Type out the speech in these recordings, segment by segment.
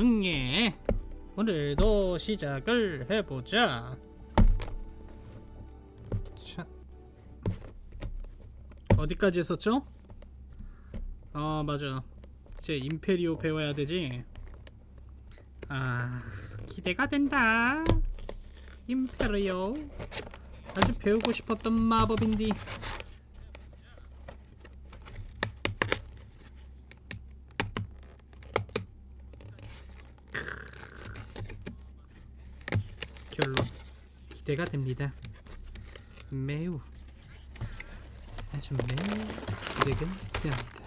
응애. 오늘도 시작을 해보자. 자, 어디까지 했었죠? 맞아. 이제 임페리오 배워야 되지. 기대가 된다. 임페리오 아주 배우고 싶었던 마법인디. 별로 기대가 됩니다. 매우 아주 매우 기대가 됩니다.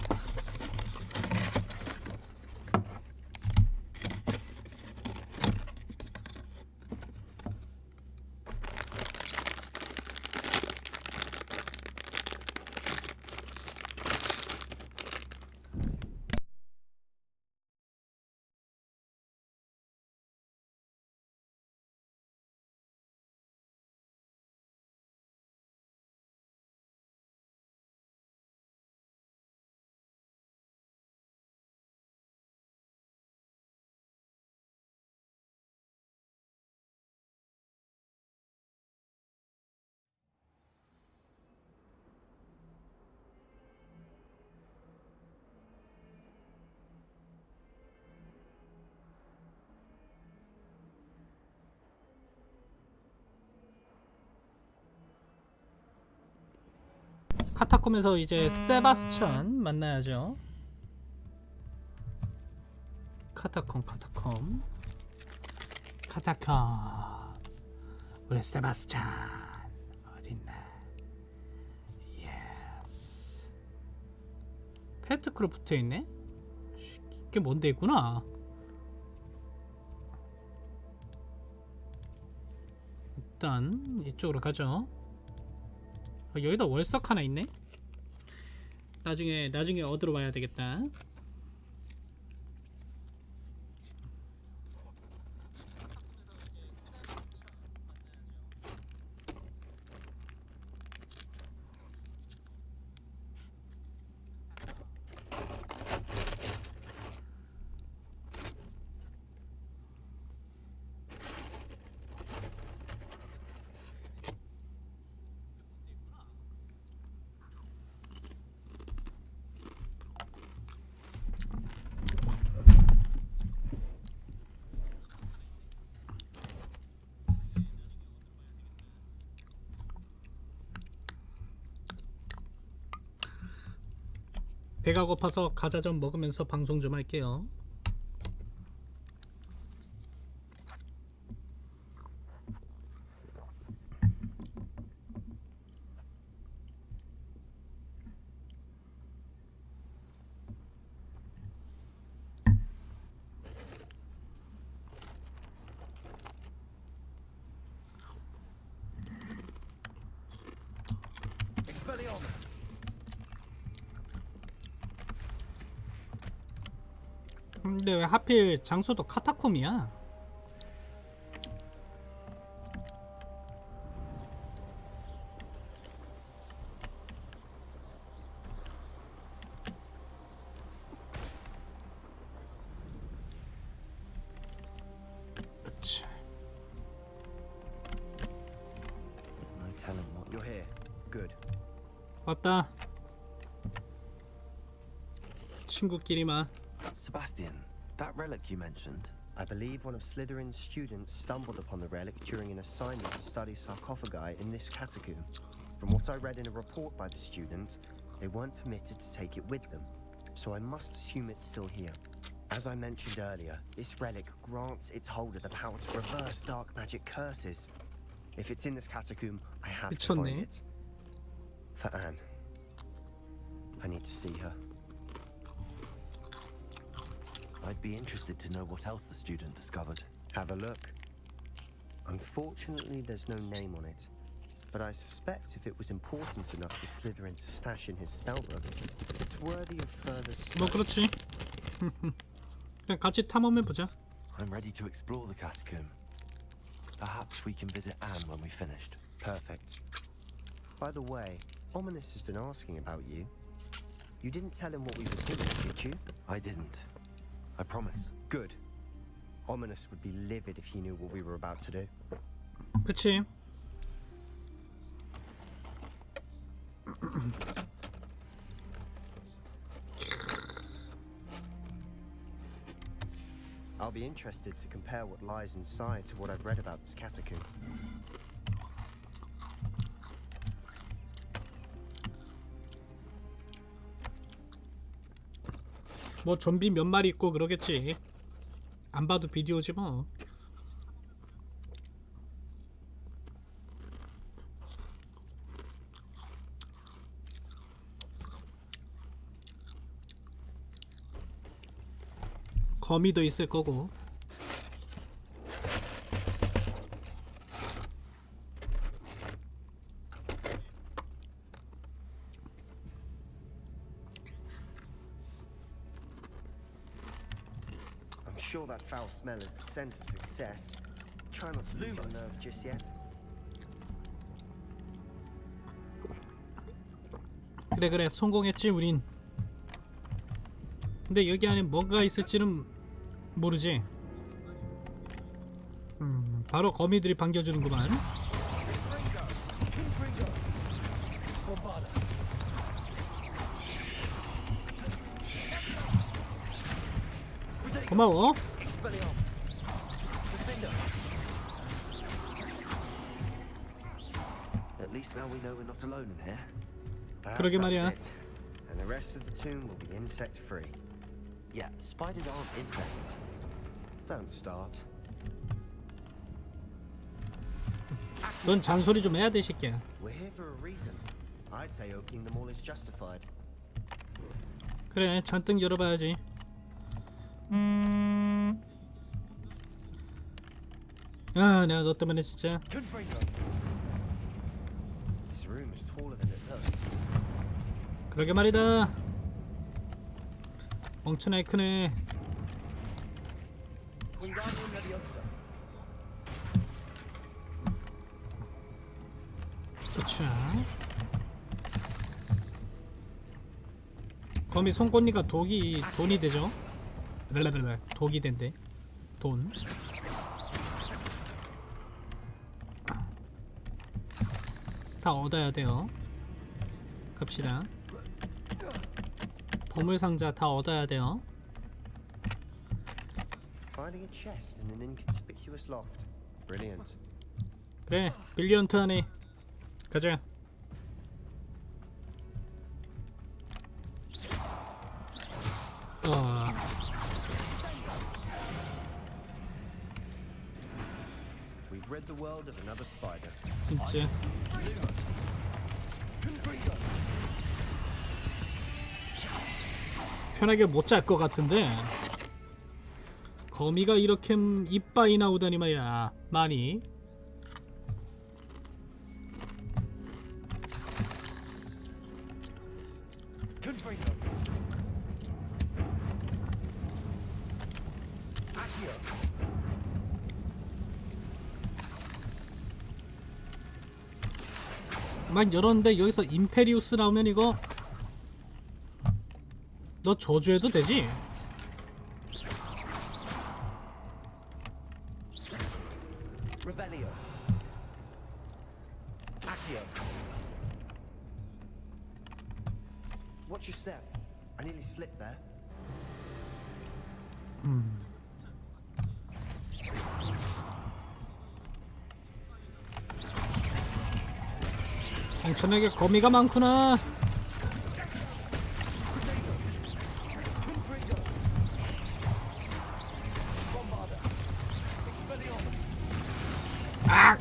카타콤에서 이제 세바스찬 만나야죠. 카타콤 우리 세바스찬 어딨나. 예스. 페트크로 붙어있네. 이게 뭔데 있구나. 일단 이쪽으로 가죠. 여기다 월석 하나 있네. 나중에 얻으러 와야 되겠다. 배가 고파서 과자 좀 먹으면서 방송 좀 할게요. 근데 왜 하필 장소도 카타콤이야? 그치. 왔다. 친구끼리만. Sebastian, that relic you mentioned. I believe one of Slytherin's students stumbled upon the relic during an assignment to study sarcophagi in this catacomb. From what I read in a report by the student, they weren't permitted to take it with them, so I must assume it's still here. As I mentioned earlier, this relic grants its holder the power to reverse dark magic curses. If it's in this catacomb, I have to find it. For Anne. I need to see her. I'd be interested to know what else the student discovered. Have a look. Unfortunately, there's no name on it, but I suspect if it was important enough for Slytherin to stash in his spellbook, it's worthy of further study. 뭐 그렇지. 그냥 같이 탐험해보자. I'm ready to explore the catacomb. Perhaps we can visit Anne when we finished. Perfect. By the way, Ominous has been asking about you. You didn't tell him what we were doing, did you? I didn't. I promise. Good. Ominous would be livid if he knew what we were about to do. 그치? I'll be interested to compare what lies inside to what I've read about this catacomb. 뭐 좀비 몇 마리 있고 그러겠지. 안 봐도 비디오지 뭐. 거미도 있을 거고. I'm sure that foul smell is the scent of success. Try not to lose your nerve just yet. 그래 성공했지 우린. 근데 여기 안에 뭐가 있을지는 모르지. 바로 거미들이 반겨주는구만. 고마워. At least now we know we're not alone in here. 그러게 Perhaps 말이야. that's it. And the rest of the tomb will be insect free. Yeah, spiders aren't insects. Don't start. 넌 잔소리 좀 해야 돼, 새끼야. We're here for a reason. I'd say opening them all is justified. 그래, 잔뜩 열어봐야지. 아, 내가 너 때문에 진짜. This room is taller than it looks. 그러게 말이다. 엄청나게 크네. 그쵸. 거미 손꽃니가 돈이 되죠. 독이 된대. 돈. 다 얻어야 돼요. 갑시다. 보물상자 다 얻어야 돼요. Finding a chest in an inconspicuous loft. Brilliant. 그래, 빌리언트 하네. 가자. We've rid the world of another spider. 진짜. 편하게 못 잘 것 같은데 거미가 이렇게 이빨이 나오다니 말이야. 많이. 막 열었는데 여기서 임페리우스 나오면 이거 너 저주해도 되지? Revelio. Accio. Watch your step. I nearly slipped there. 엄청나게 거미가 많구나. 아!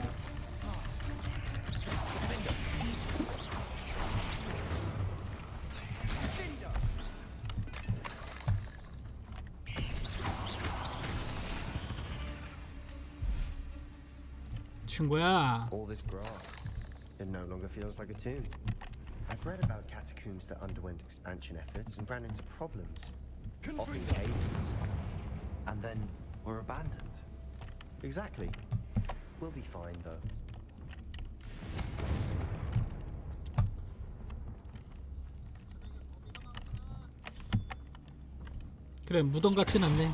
친구야. All this grass. It no longer feels like a tomb. I've read about catacombs that underwent expansion efforts and ran into problems. Often cave-ins. And then we're abandoned. Exactly. We'll be fine though. 그래, 무덤 같진 않네.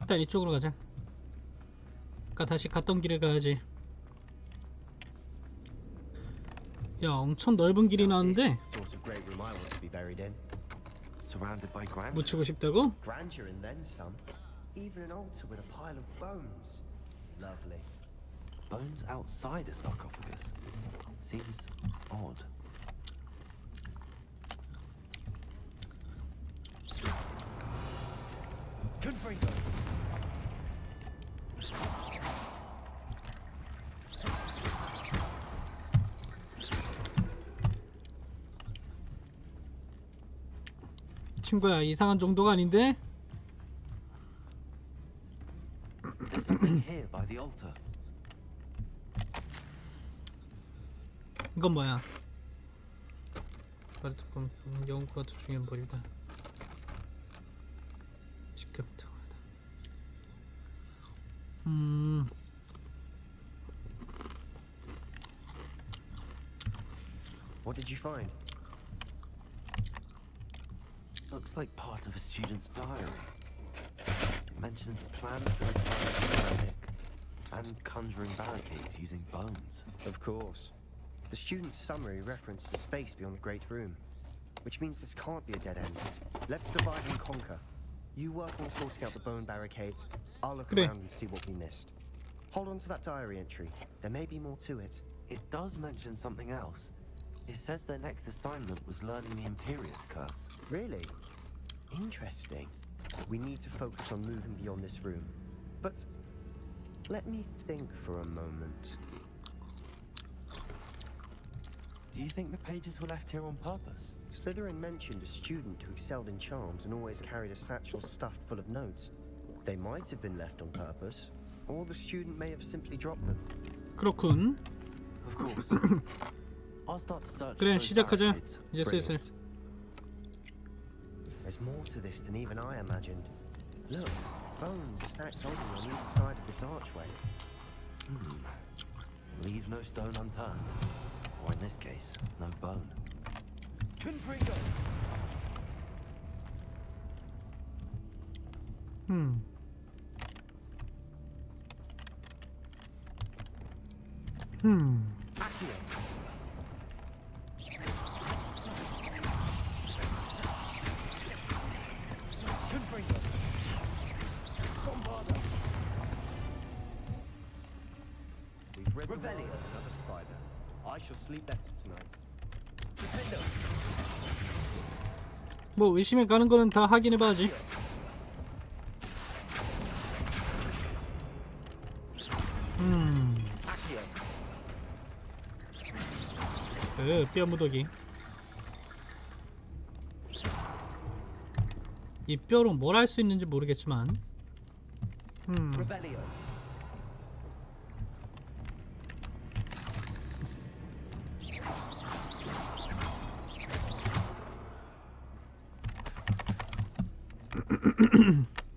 일단 이쪽으로 가자. 아까 다시 갔던 길에 가야지. 야, 엄청 넓은 길이 나왔는데 This is the sort of great room I want to be buried in. Surrounded by grandeur. 묻히고 싶다고? Grandeur and then some. Even an altar with a pile of bones. Lovely. Bones outside a sarcophagus. Seems odd. Confringo. 친구야, 이상한 정도가 아닌데? There's something here by the altar. 이건 뭐야? 바르토컴 연구가 더 중요한 벌이다. 시끄럽다. What did you find? Looks like part of a student's diary. It mentions plans to retire ceramic and conjuring barricades using bones. Of course. The student's summary referenced the space beyond the Great Room, which means this can't be a dead end. Let's divide and conquer. You work on sorting out the bone barricades. I'll look 그래. around and see what we missed. Hold on to that diary entry. There may be more to it. It does mention something else. It says their next assignment was learning the Imperius curse. Really? Interesting. We need to focus on moving beyond this room. But let me think for a moment. Do you think the pages were left here on purpose? Slytherin mentioned a student who excelled in charms and always carried a satchel stuffed full of notes. They might have been left on purpose, or the student may have simply dropped them. 그렇군. Of course. I'll start to search 그래, those 시작하자. barricades. 이제 슬슬. Brilliant. There's more to this than even I imagined. Look, bones stacked oddly on either side of this archway. Leave no stone unturned. Or in this case, no bone. Confringo! Accio! Confringo! Bombarda! We've read the word of another spider. I shall sleep better tonight. Defendo! 뭐 의심에 가는 거는 다 확인해봐야지. Accio! 뼈 무더기. 이 뼈로 뭘 할 수 있는지 모르겠지만. Revelio!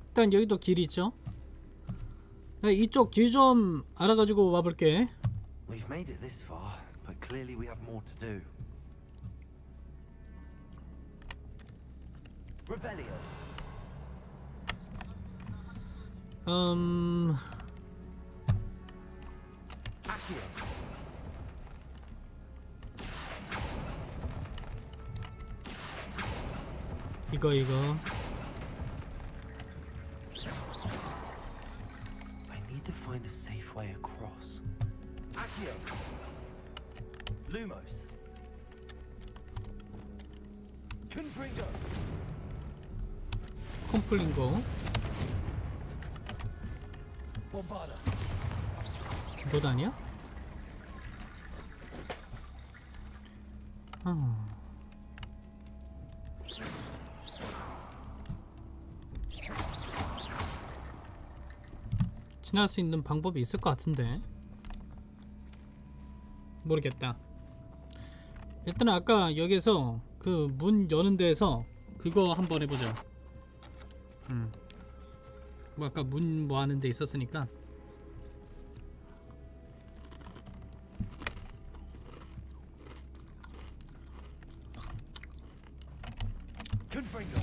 일단 여기도 길이 있죠. 네, 이쪽 길 좀 알아가지고 와볼게. We've made it this far, but clearly we have more to do. Revelio! Accio! 이거 I need to find a safe way across. Accio! Lumos! Confringo! 콤플링고. Bombarda! 너 아니야? 지날 수 있는 방법이 있을 것 같은데 모르겠다. 일단 아까 여기서 그 문 여는 데에서 그거 한번 해보자. 뭐 아까 문 뭐 하는 데 있었으니까. Confringo!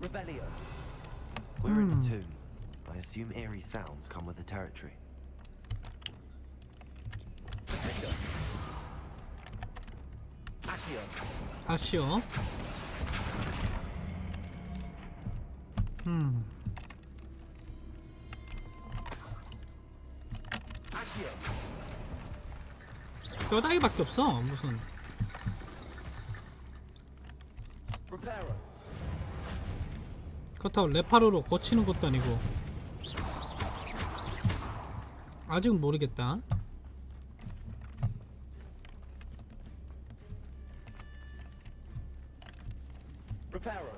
Revelio. We're in a tomb. I assume eerie sounds come with the territory. Accio. 아쉬워. Accio. 뼈다귀밖에 없어. 무슨 Reparo. 그렇다고 레파로로 고치는 것도 아니고. 아직은 모르겠다. Reparo.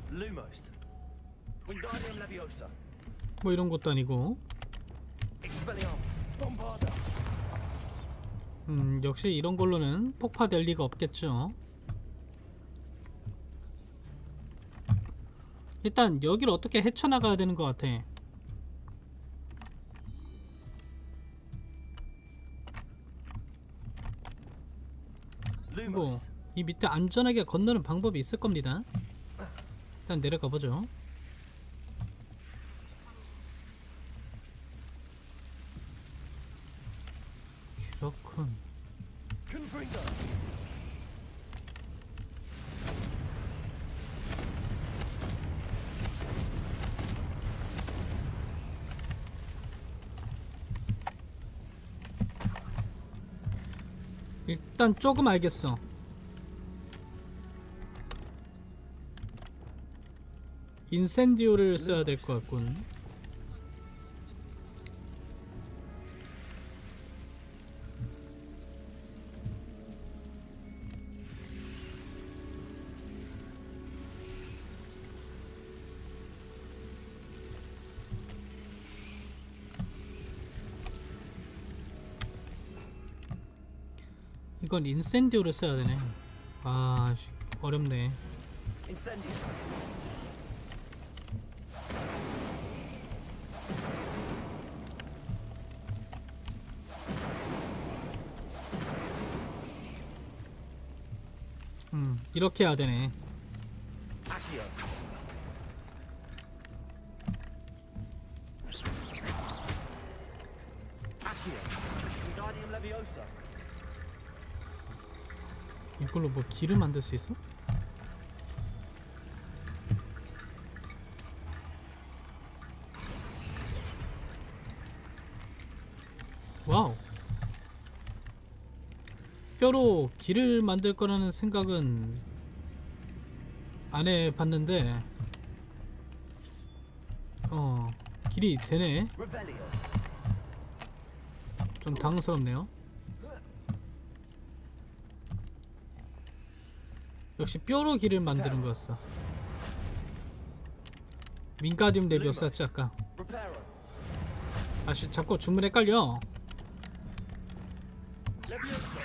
Lumos. Wingardium Leviosa. 뭐 이런 것도 아니고. Expelliarmus. Bombarda. 역시 이런 걸로는 폭파될 리가 없겠죠. 일단 여기를 어떻게 헤쳐나가야 되는 것 같아. 그리고 Lumos. 이 밑에 안전하게 건너는 방법이 있을 겁니다. 일단 내려가 보죠. 그렇군. Confringo. 일단 조금 알겠어. 인센디오를 써야 될 것 같군. 이건 인센디오를 써야 되네. 아, 어렵네. Incendio. 이렇게 해야 되네. Accio. Accio. Wingardium Leviosa. 이걸로 뭐 길을 만들 수 있어? 와우. 뼈로 길을 만들 거라는 생각은 안 해봤는데 길이 되네. Revelio. 좀 당황스럽네요. 역시 뼈로 길을 만드는 거였어. 윙가디움 레비오스였지 아까. Reparo. 아씨 자꾸 주문 헷갈려. Leviosa.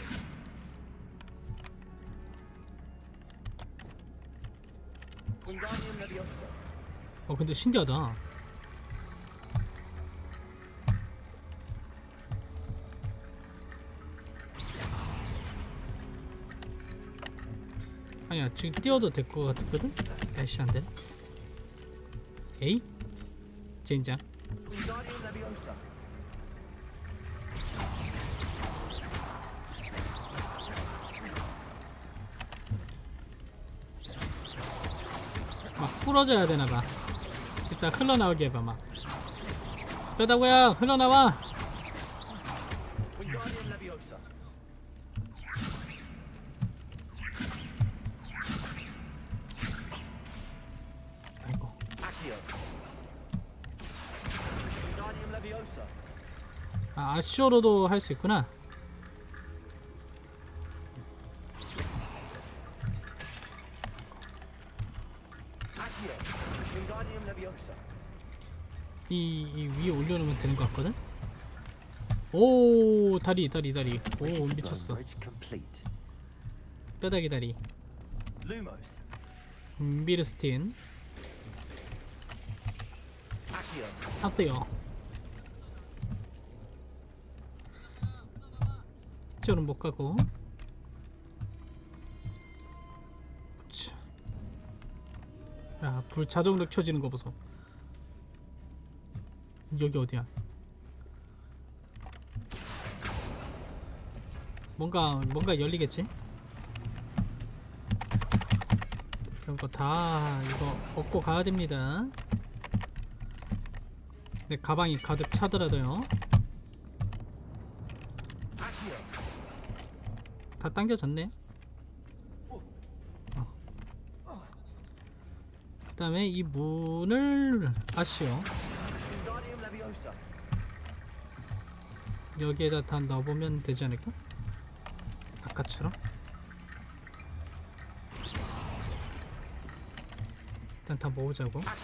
Wingardium Leviosa. 근데 신기하다. 아니야 지금 뛰어도 될 것 같거든? 애쉬 안되네. 에잇 젠장. Wingardium Leviosa. 막 부러져야 되나봐. 이따 흘러나오게 해봐. 막 뼈다구야 흘러나와. Wingardium Leviosa. 아이고 Accio. Wingardium Leviosa. 아쉬워로도 할 수 있구나. Accio. Wingardium Leviosa. 이 위에 올려놓으면 되는 것 같거든? 오 다리 오 미쳤어. Bridge complete. 뼈다귀 다리. Lumos. 미르스틴 Accio. 하트요. 이쪽은 못 가고. 자. 야, 불 자동으로 켜지는 거 보소. 여기 어디야? 뭔가 열리겠지? 그런 거 다 이거 얻고 가야 됩니다. 내 가방이 가득 차더라도요. 다 당겨졌네. 그 다음에 이 문을 아쉬워. 여기에다 다 넣어보면 되지 않을까? 아까처럼. 일단 다 모으자고. 다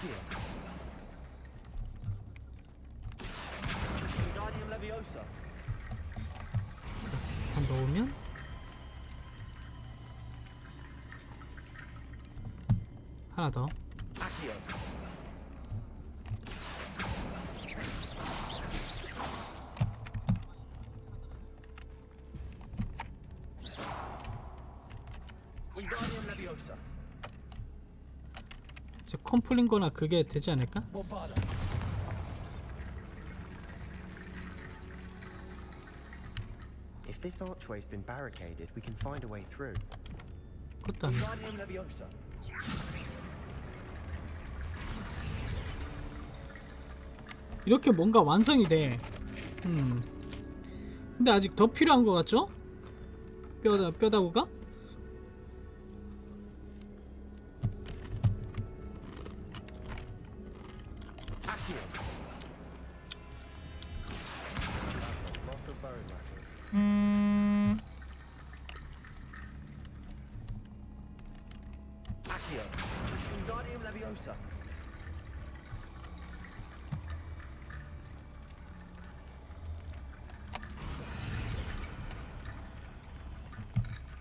넣으면 하나 더. 이제 컴플린거나 그게 되지 않을까? If this archway's been barricaded, we can find a way through. 그것도 아니야. 이렇게 뭔가 완성이 돼. 근데 아직 더 필요한 것 같죠? 뼈다구가?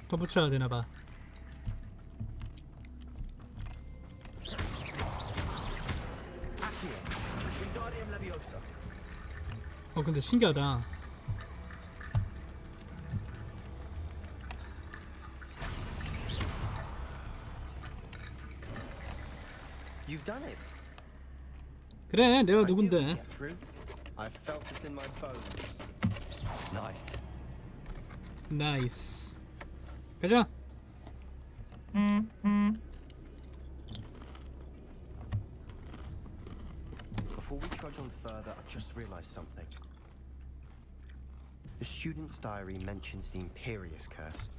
더 붙여야 되나봐. 근데 신기하다. You've done it. 그래, 내가 I knew we'd 누군데. get through. I felt it in my bones. Nice. 나이스. 가자. Before we trudge on further, I just realized something. The student's diary mentions the Imperius curse.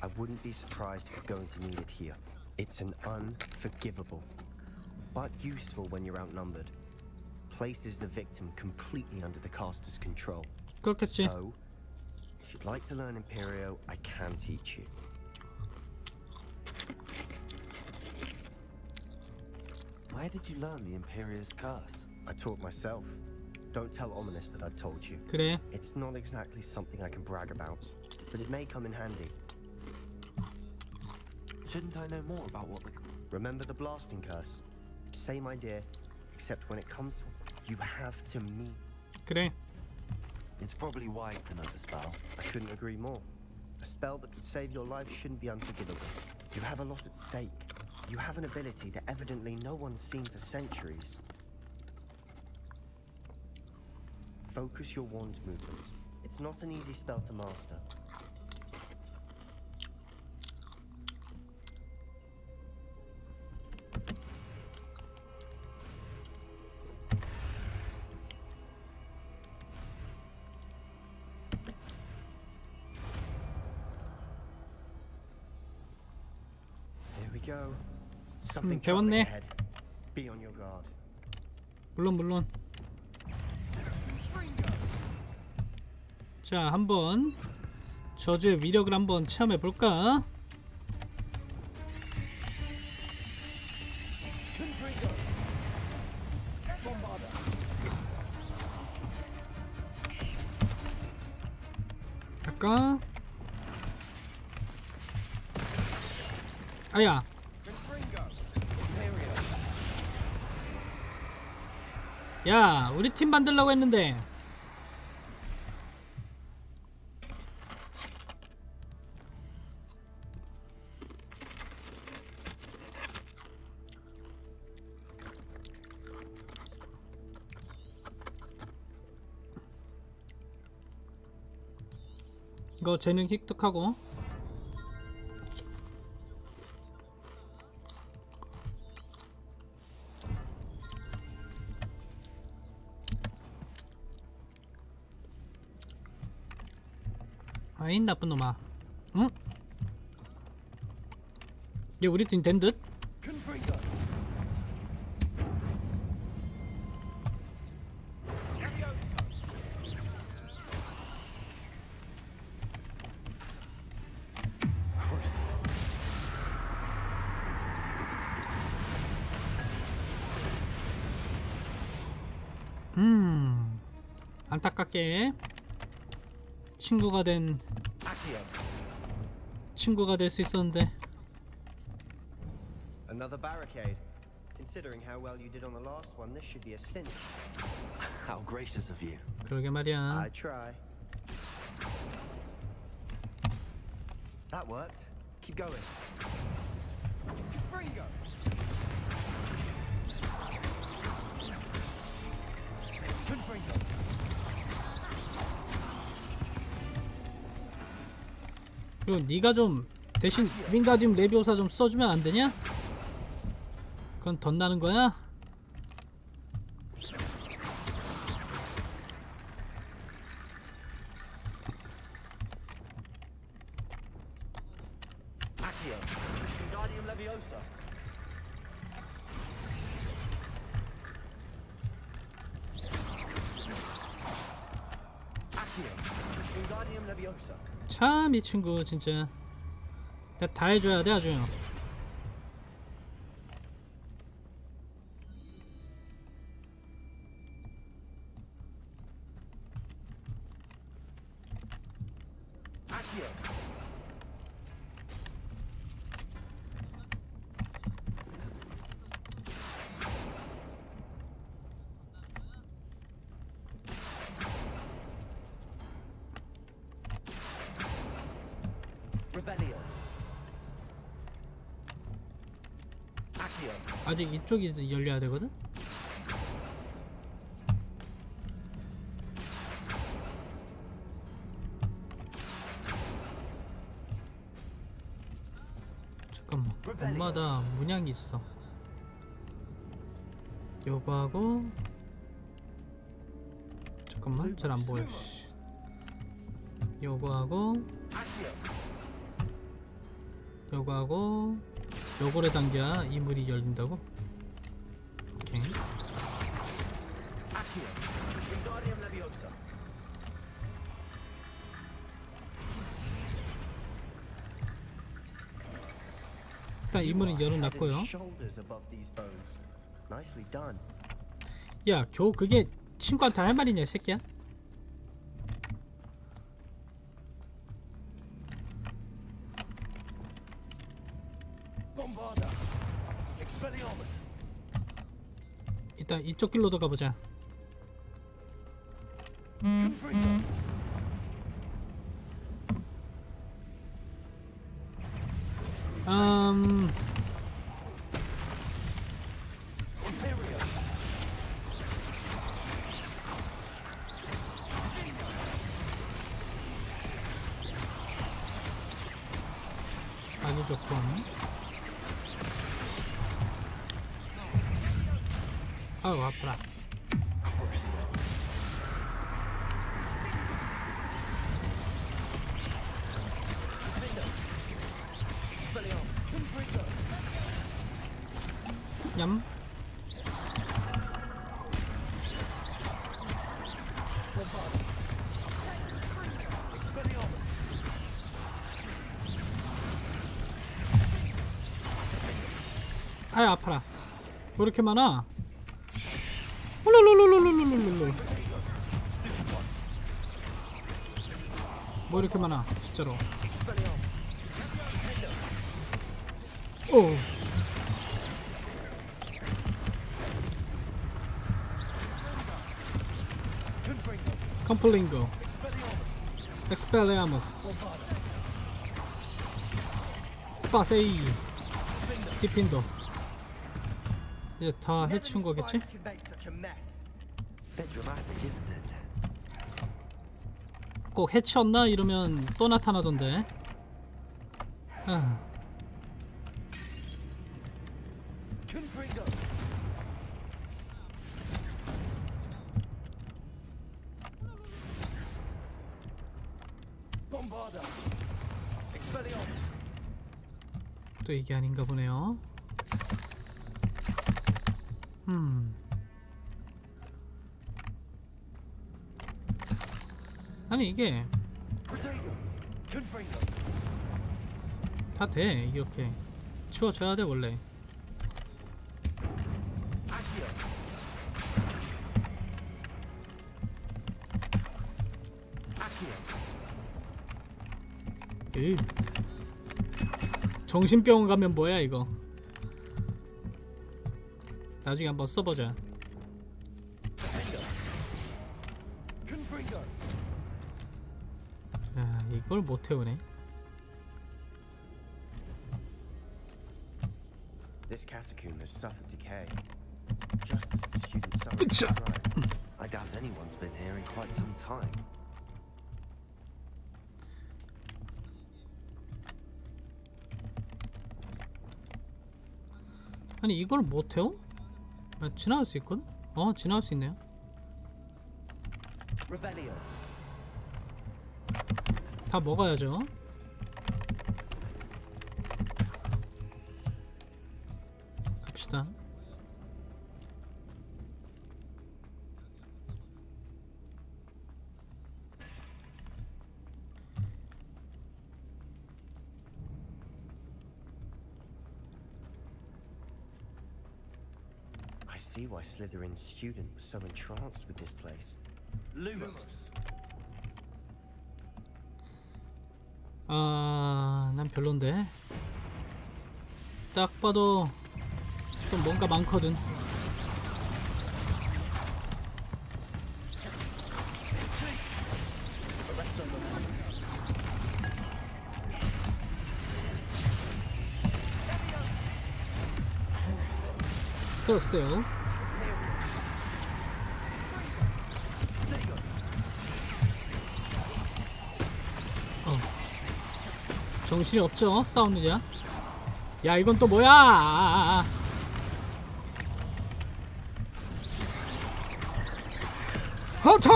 I wouldn't be surprised if we're going to need it here. It's an unforgivable, but useful when you're outnumbered. Places the victim completely under the caster's control. 그렇겠지. So, if you'd like to learn Imperio, I can teach you. Where did you learn the Imperius curse? I taught myself. Don't tell Ominous that I've told you. 그래. It's not exactly something I can brag about, but it may come in handy. Shouldn't I know more about what the... Remember the blasting curse? Same idea, except when it comes to you have to meet. 그래. It's probably wise to know the spell. I couldn't agree more. A spell that could save your life shouldn't be unforgivable. You have a lot at stake. You have an ability that evidently no one's seen for centuries. Focus your wand's movement. It's not an easy spell to master. Here we go. Something troubling 배웠네. ahead. Be on your guard. 물론. 자, 한번 저주의 위력을 한번 체험해 볼까? 갈까? 아야. 야, 우리 팀 만들려고 했는데. 이거 재능 획득하고 아이 나쁜 놈아. 응? 얘 우리 팀 된 듯? 안타깝게 친구가 될 수 있었는데. Another barricade. Considering how well you did on the last one, this should be a cinch. How gracious of you. 그러게 말이야. I try. That worked. Keep going. Fringo. Fringo. 그리고 네가 좀 대신 윙가디움 레비오사 좀 써주면 안 되냐? 그건 덧나는 거야? Accio. Wingardium Leviosa. Accio. Wingardium Leviosa. 참 이 친구 진짜 내가 다 해줘야 돼 아주. Accio. Revelio. Accio. 아직 이쪽이 열려야 되거든? 잠깐만, 엄마다 문양이 있어. 요거하고 잠깐만 잘 안 보여. 요거하고 요거하고 요거를 당겨야 이 문이 열린다고? 오케이. Wingardium Leviosa. 일단 이 문은 열어놨고요. Shoulders above these bones. Nicely done. 야, 겨우 그게 친구한테 할 말이냐, 이 새끼야? Bombarda. Expelliarmus. 일단 이쪽 길로도 가보자. Confringo. Imperio. 아주 좋고. 아우 아프라. 얌. 아유 아파라. 뭐 이렇게 많아? 홀로로로로로로로로. 뭐 이렇게 많아? 진짜로. 오. 컴플링고. 엑스펠리아머스. 빠세이. 디핀도. 이제 다 해치운 거겠지? Bit dramatic, isn't it? 꼭 해치웠나 이러면 또 나타나던데. 아. 또 이게 아닌가 보네요. 아니 이게 다 돼. 이렇게 치워줘야 돼 원래. 에이. 정신병원 가면 뭐야 이거. 나중에 한번 써보자. 자, 이걸 못 태우네. This catacomb has suffered decay, just as the students suffered from crime. I doubt anyone's been here in quite some time. 아니 이걸 못 태워? 아, 지나갈 수 있거든? 지나갈 수 있네요. 다 먹어야죠. 갑시다. I see why Slytherin's student was so entranced with this place. 난 별론데. 딱 봐도 좀 뭔가 많거든. 글쎄요. 정신이 없죠? 싸우느냐? 야 이건 또 뭐야? 허차!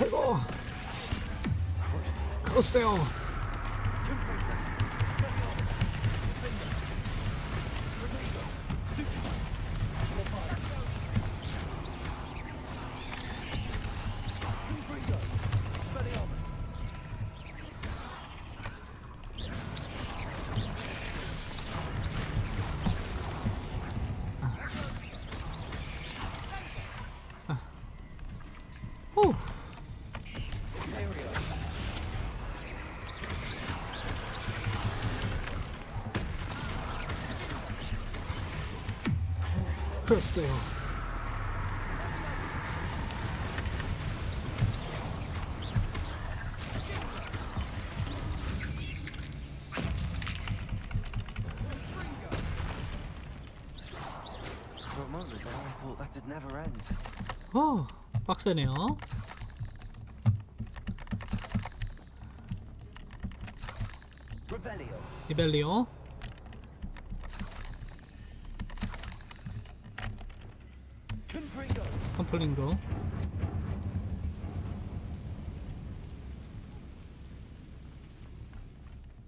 아이고. 글쎄요. 오. 글쎄요. For a moment there, I thought that'd never end. 빡세네요. 리벨리오. 컴플링고.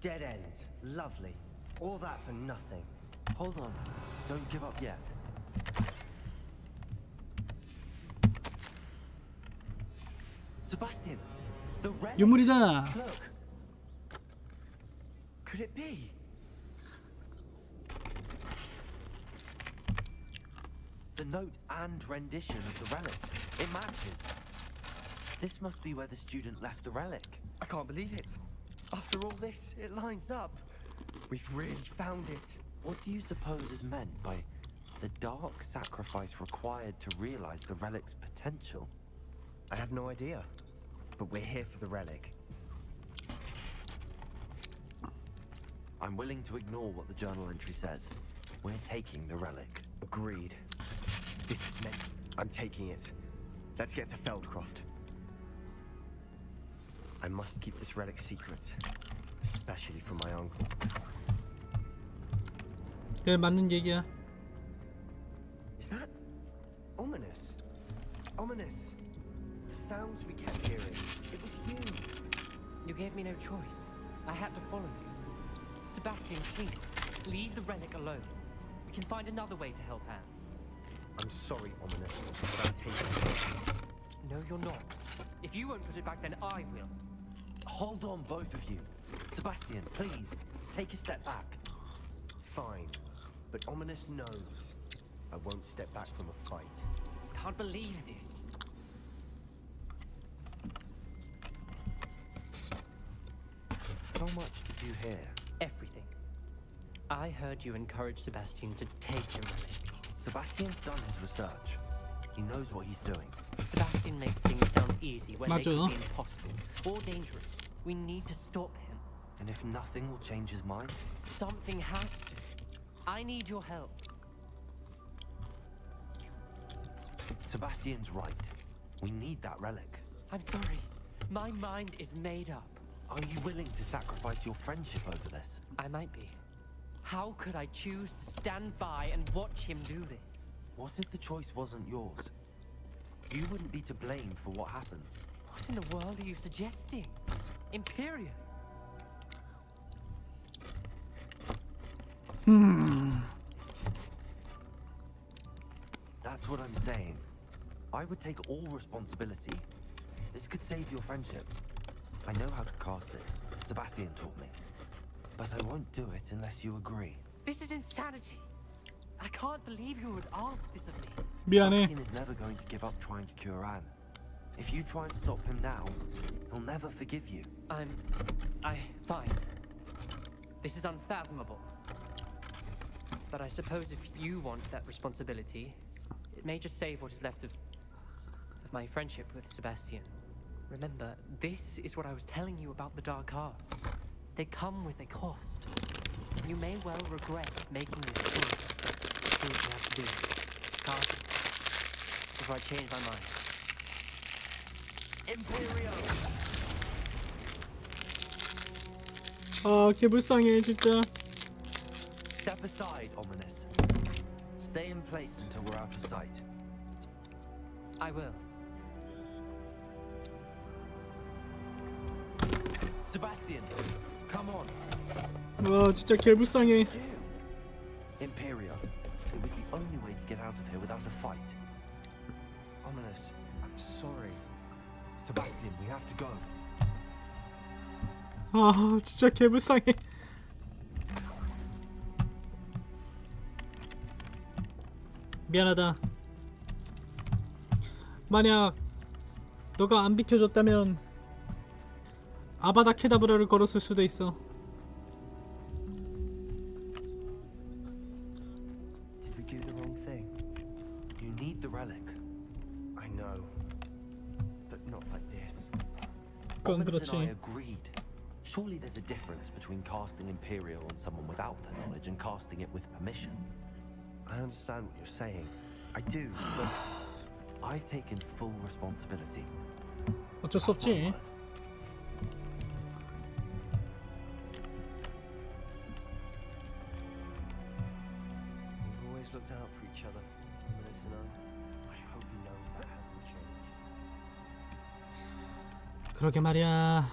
Dead end. Lovely. All that for nothing. Hold on, don't give up yet. Sebastian, the relic. 유물이다. Look. Could it be? The note and rendition of the relic. It matches. This must be where the student left the relic. I can't believe it. After all this, it lines up. We've really found it. What do you suppose is meant by the dark sacrifice required to realize the relic's potential? I have no idea. But we're here for the relic. I'm willing to ignore what the journal entry says. We're taking the relic. Agreed. This is meant. I'm taking it. Let's get to Feldcroft. I must keep this relic secret, especially from my uncle. 그래, 맞는 얘기야. Is that ominous? Ominous. The sounds we kept hearing. It was you. You gave me no choice. I had to follow you. Sebastian, please, leave the relic alone. We can find another way to help Anne. I'm sorry, Ominous, but I'm taking it. No, you're not. If you won't put it back, then I will. Hold on, both of you. Sebastian, please, take a step back. Fine, but Ominous knows I won't step back from a fight. Can't believe this. How much did you hear? Everything. I heard you encourage Sebastian to take the relic. Sebastian's done his research. He knows what he's doing. Sebastian makes things sound easy when they could 맞아요. be impossible or dangerous. We need to stop him. And if nothing will change his mind, Something has to. I need your help. Sebastian's right. We need that relic. I'm sorry. My mind is made up. Are you willing to sacrifice your friendship over this? I might be. How could I choose to stand by and watch him do this? What if the choice wasn't yours? You wouldn't be to blame for what happens. What in the world are you suggesting? Imperium? That's what I'm saying. I would take all responsibility. This could save your friendship. I know how to cast it. Sebastian taught me. But I won't do it unless you agree. This is insanity. I can't believe you would ask this of me. 미안해. Sebastian is never going to give up trying to cure Anne. If you try and stop him now, he'll never forgive you. Fine. This is unfathomable. But I suppose if you want that responsibility, it may just save what is left of my friendship with Sebastian. Remember, this is what I was telling you about the dark arts. They come with a cost. You may well regret making this choice. Do what you have to do. Can't before I change my mind. Imperio! 아, 개 불쌍해 진짜. Step aside, Ominous. Stay in place until we're out of sight. I will. Sebastian, come on. 와, 진짜 개 불쌍해. Imperio. It was the only way to get out of here without a fight. Ominous, I'm sorry. Sebastian, we have to go. 아, 진짜 개 불쌍해. 미안하다. 만약 너가 안 비켜줬다면 아바다 케다브라를 걸었을 수도 있어. Did we do the wrong thing? You need the relic. I know, but not like this. 그건 Ominous and I 그렇지. agreed. Surely there's a difference between casting Imperial on someone without their knowledge and casting it with permission. I understand what you're saying. I do, but I've taken full responsibility. 어쩔 수 없지. we've always looked out for each other, Ominous and I hope he knows that hasn't changed. 그러게 말이야.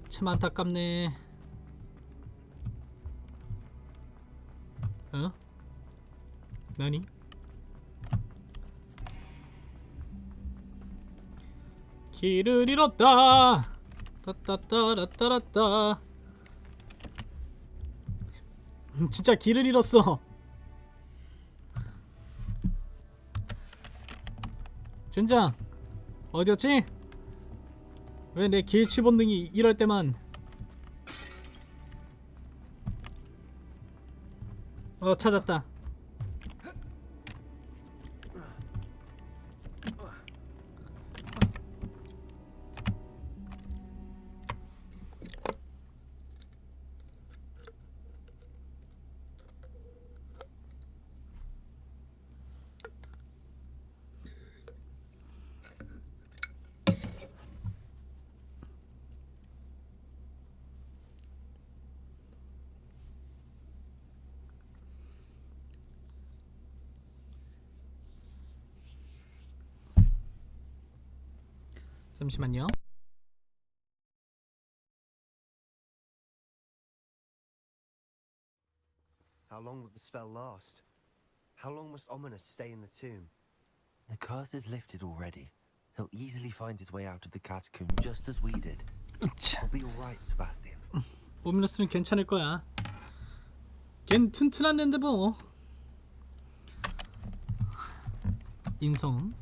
참 안타깝네. 어? 나니? 길을 잃었다. 따따따라따라따. 진짜 길을 잃었어. 젠장 어디였지? 왜 내 길치 본능이 이럴 때만 찾았다. 잠시만요. How long will the spell last? How long must Ominous stay in the tomb? The curse is lifted already. He'll easily find his way out of the catacomb just as we did. I'll be alright, Sebastian. 오미너스는 괜찮을 거야. 걘 튼튼한 앤데 뭐. 인성.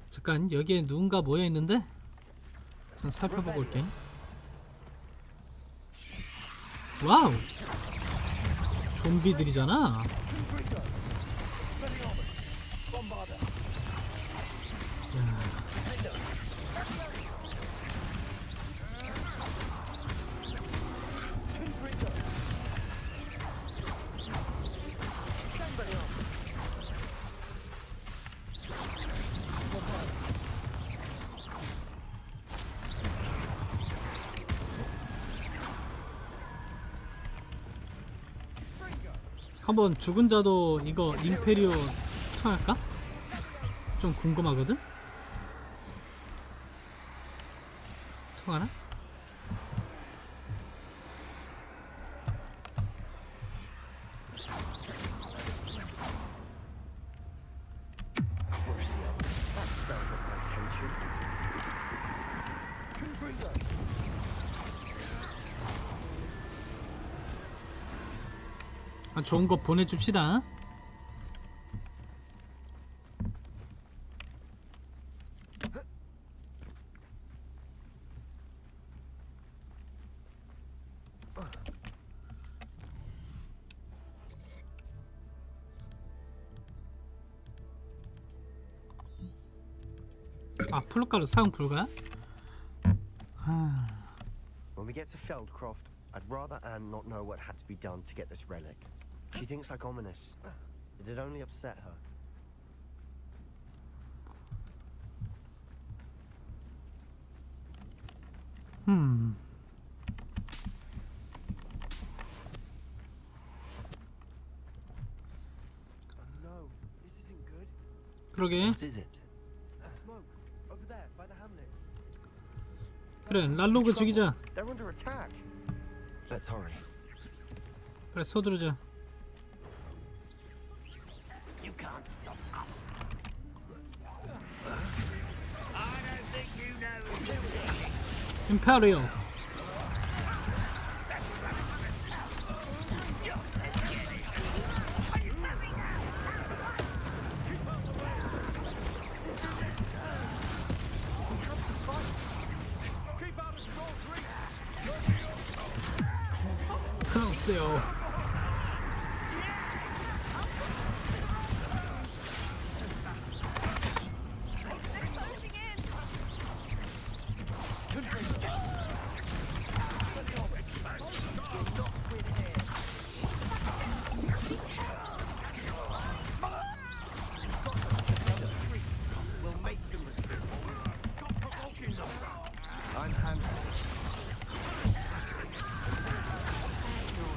잠깐 여기에 누군가 모여 있는데 좀 살펴보고 올게. 와우, 좀비들이잖아. 한번 죽은 자도 이거 임페리오 통할까? 좀 궁금하거든? 통하나? That spell got my attention. 좋은 거 보내줍시다. 플루카로 사용 불가? When we get to Feldcroft, I'd rather Anne not know what had to be done to get this relic. She thinks like Ominous. It'd only upset her. Oh no, this isn't good. 그러게. What is it? Smoke, over there, by the hamlet. 그래, 랄로그 죽이자. They're under attack. Let's hurry. 그래, 서두르자. You can't stop us. 임페리오. 크로스요.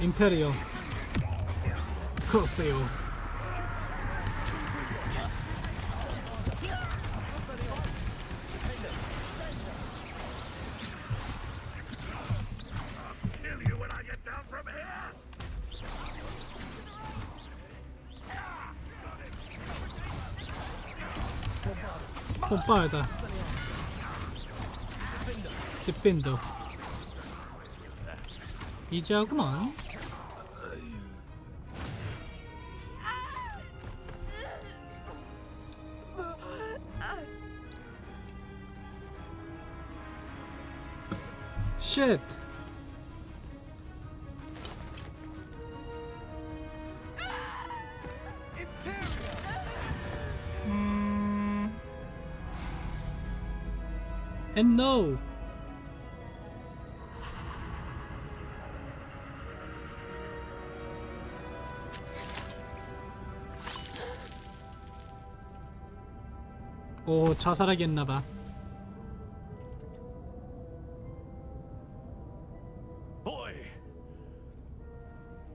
임페리오. 크로스요. pompada. Dependo. 이제 하구만. 쉣. And no. 오, 자살하겠나봐. Boy,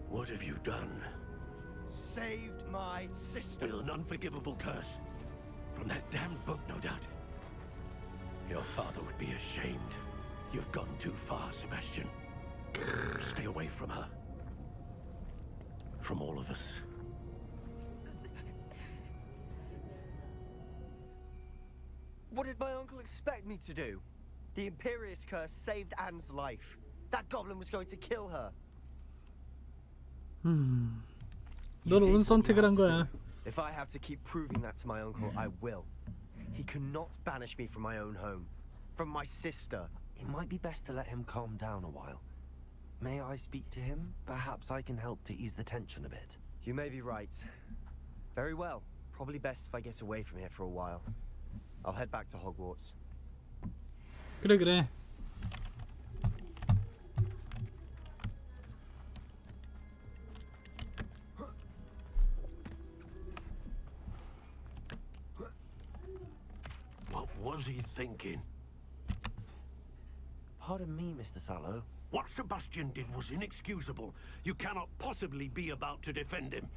what have you done? Saved my sister. With an unforgivable curse. From that damned book, no doubt. Your father would be ashamed. You've gone too far, Sebastian. Stay away from her. From all of us. What did my uncle expect me to do? The Imperius curse saved Anne's life. That goblin was going to kill her. 넌 You did 옳은 what you 선택을 had 한 to 거야. do. If I have to keep proving that to my uncle, I will. He cannot banish me from my own home. From my sister. It might be best to let him calm down a while. May I speak to him? Perhaps I can help to ease the tension a bit. You may be right. Very well. Probably best if I get away from here for a while. I'll head back to Hogwarts. 그래 그래. What was he thinking? Pardon me, Mr. Sallow. What Sebastian did was inexcusable. You cannot possibly be about to defend him.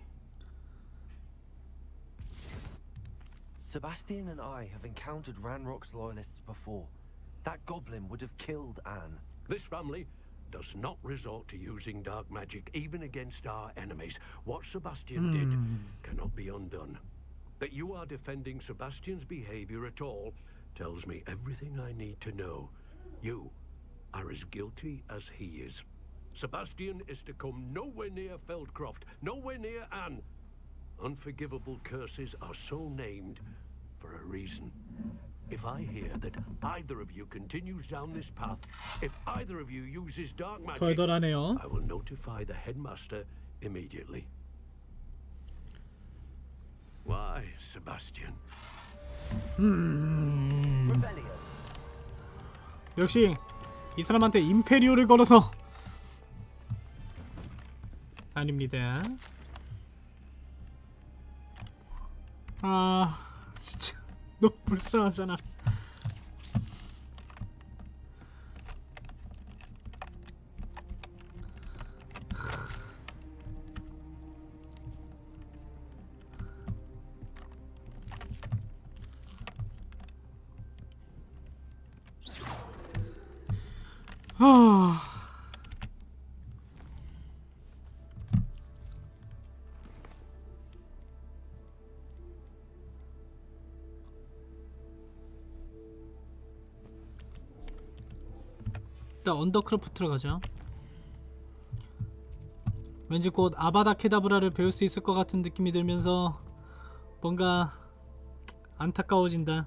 Sebastian and I have encountered Ranrock's loyalists before. That goblin would have killed Anne. This family does not resort to using dark magic, even against our enemies. What Sebastian did cannot be undone. That you are defending Sebastian's behavior at all tells me everything I need to know. You are as guilty as he is. Sebastian is to come nowhere near Feldcroft, nowhere near Anne. Unforgivable curses are so named for a reason. If I hear that either of you continues down this path, if either of you uses dark magic, 덜덜하네요. I will notify the headmaster immediately. Why, Sebastian? Revelio. 역시 이 사람한테 임페리오를 걸어서 아닙니다. 아 진짜 너무 불쌍하잖아. 아 일단 언더크로프트로 가죠. 왠지 곧 아바다 케다브라를 배울 수 있을 것 같은 느낌이 들면서 뭔가 안타까워진다.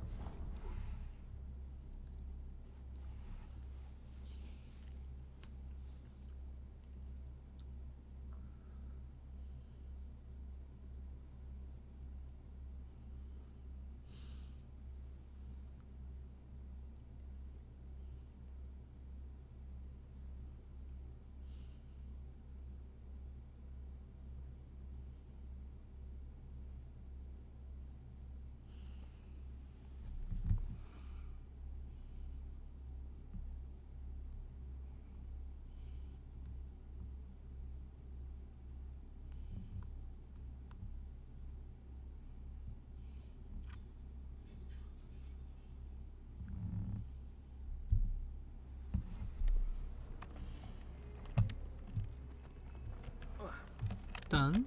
일단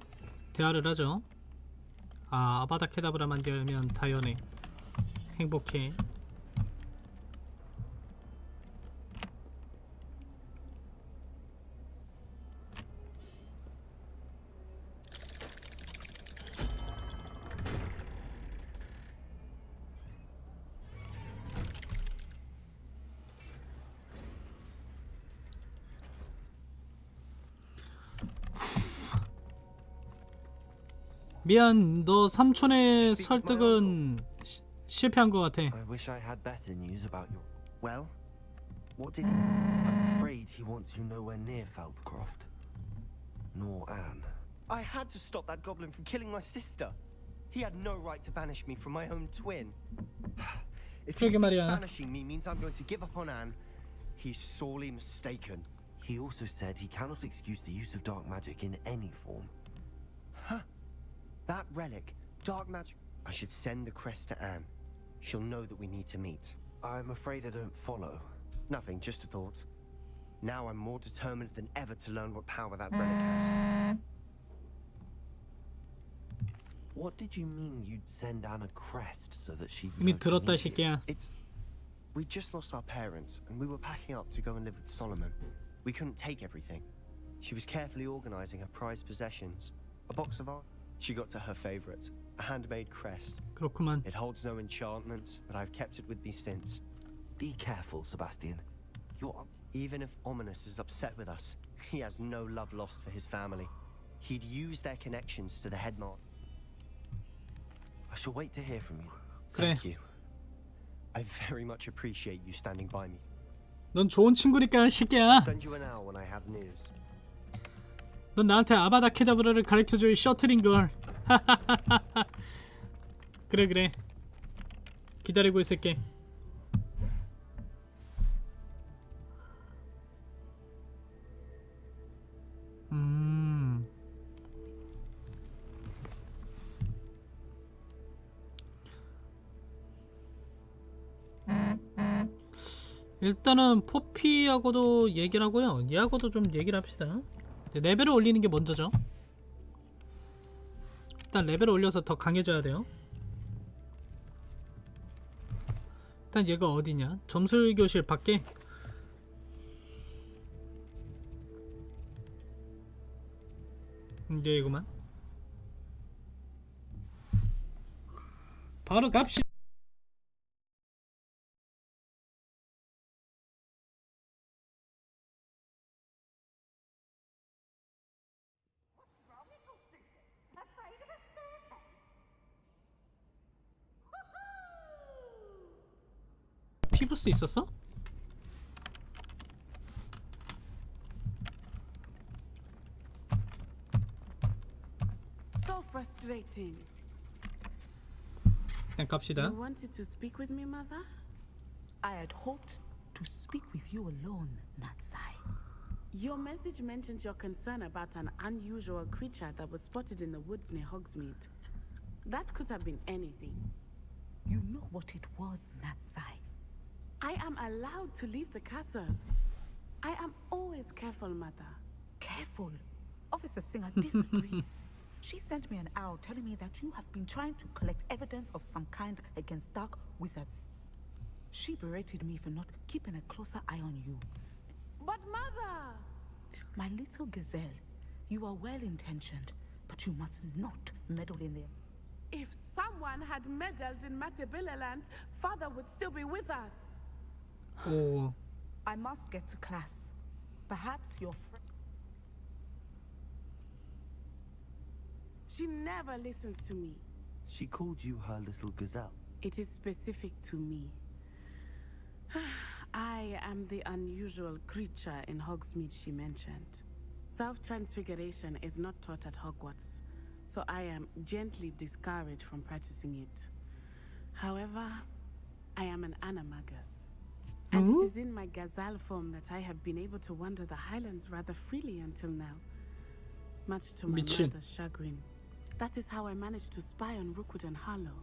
대화를 하죠. 아, 아바다 케다브라 만들면 다연해. 행복해. 미안, 너 삼촌의 설득은 실패한 것 같아. I wish I had better news about your... Well, what did he... I'm afraid he wants you nowhere near Feldcroft. Nor Anne. I had to stop that goblin from killing my sister. He had no right to banish me from my own twin. If he 그러게 thinks 말이야. banishing me means I'm going to give up on Anne, he's sorely mistaken. He also said he cannot excuse the use of dark magic in any form. That relic, dark magic... I should send the crest to Anne. She'll know that we need to meet. I'm afraid I don't follow. Nothing, just a thought. Now I'm more determined than ever to learn what power that relic has. What did you mean you'd send Anne a crest so that she'd 이미 know to 들었다, meet you? 새끼야. It's... We just lost our parents, and we were packing up to go and live with Solomon. We couldn't take everything. She was carefully organizing her prized possessions. A box of art. She got to her favorite, a handmade crest. 그렇구만. It holds no enchantment, but I've kept it with me since. Be careful, Sebastian. You're... Even if Ominous is upset with us, he has no love lost for his family. He'd use their connections to the headmaster. I shall wait to hear from you. 그래. Thank you. I very much appreciate you standing by me. 넌 좋은 친구니까, 새끼야. Send you an hour when I have news. 넌 나한테 아바다 케다브라를 가르쳐줄 셔틀인걸. 그래 그래. 기다리고 있을게. 일단은 포피하고도 얘기를 하고요. 얘하고도 좀 얘기를 합시다. 레벨을 올리는 게 먼저죠. 일단 레벨을 올려서 더 강해져야 돼요. 일단 얘가 어디냐? 점술교실 밖에. 이제 이거만. 바로 갑시다. Afraid of a serpent? 피부스 있었어? So frustrating. 그냥 갑시다. You wanted to speak with me, Mother? I had hoped to speak with you alone, Natsai. Your message mentioned your concern about an unusual creature that was spotted in the woods near Hogsmeade. That could have been anything. You know what it was, Natsai. I am allowed to leave the castle. I am always careful, Mother. Careful. Officer Singer disagrees. She sent me an owl telling me that you have been trying to collect evidence of some kind against dark wizards. She berated me for not keeping a closer eye on you. But Mother! My little gazelle, you are well-intentioned, but you must not meddle in them. If someone had meddled in Matabeleland, Father would still be with us. 오. I must get to class. Perhaps your friend... She never listens to me. She called you her little gazelle. It is specific to me. I am the unusual creature in Hogsmeade she mentioned. Self-transfiguration is not taught at Hogwarts, so I am gently discouraged from practicing it. However, I am an animagus, and it is in my gazelle form that I have been able to wander the Highlands rather freely until now, much to my 미친. mother's chagrin. That is how I managed to spy on Rookwood and Harlow.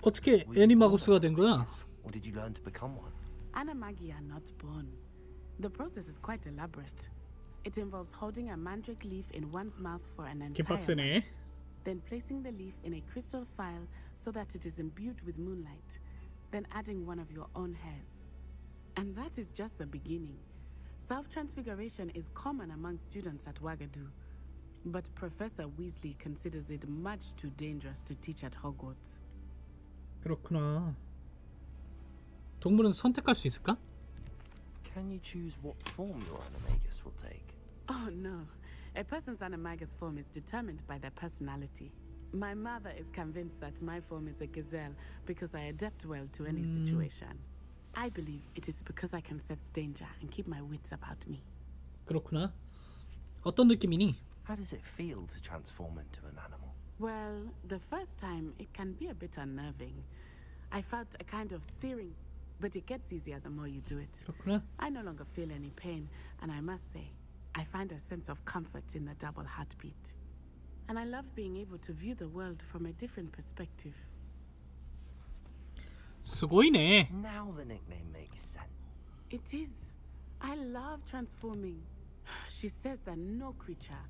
어떻게 애니마구스가 된 거야? Or did you learn to become one? Animagi are not born. The process is quite elaborate. It involves holding a mandrake leaf in one's mouth for an entire month, 개빡세네. then placing the leaf in a crystal phial so that it is imbued with moonlight, then adding one of your own hairs. And that is just the beginning. Self-transfiguration is common among students at Wagadu, but Professor Weasley considers it much too dangerous to teach at Hogwarts. 그렇구나. 동물은 선택할 수 있을까? Can you choose what form your animagus will take? Oh no, A person's animagus form is determined by their personality. My mother is convinced that my form is a gazelle because I adapt well to any situation. I believe it is because I can sense danger and keep my wits about me. 그렇구나. 어떤 느낌이니? How does it feel to transform into an animal? Well, the first time it can be a bit unnerving. I felt a kind of searing, but it gets easier the more you do it. 그렇구나. I no longer feel any pain, and I must say, I find a sense of comfort in the double heartbeat. And I love being able to view the world from a different perspective. 스고이네. Now the nickname makes sense. It is. I love transforming. She says that no creature,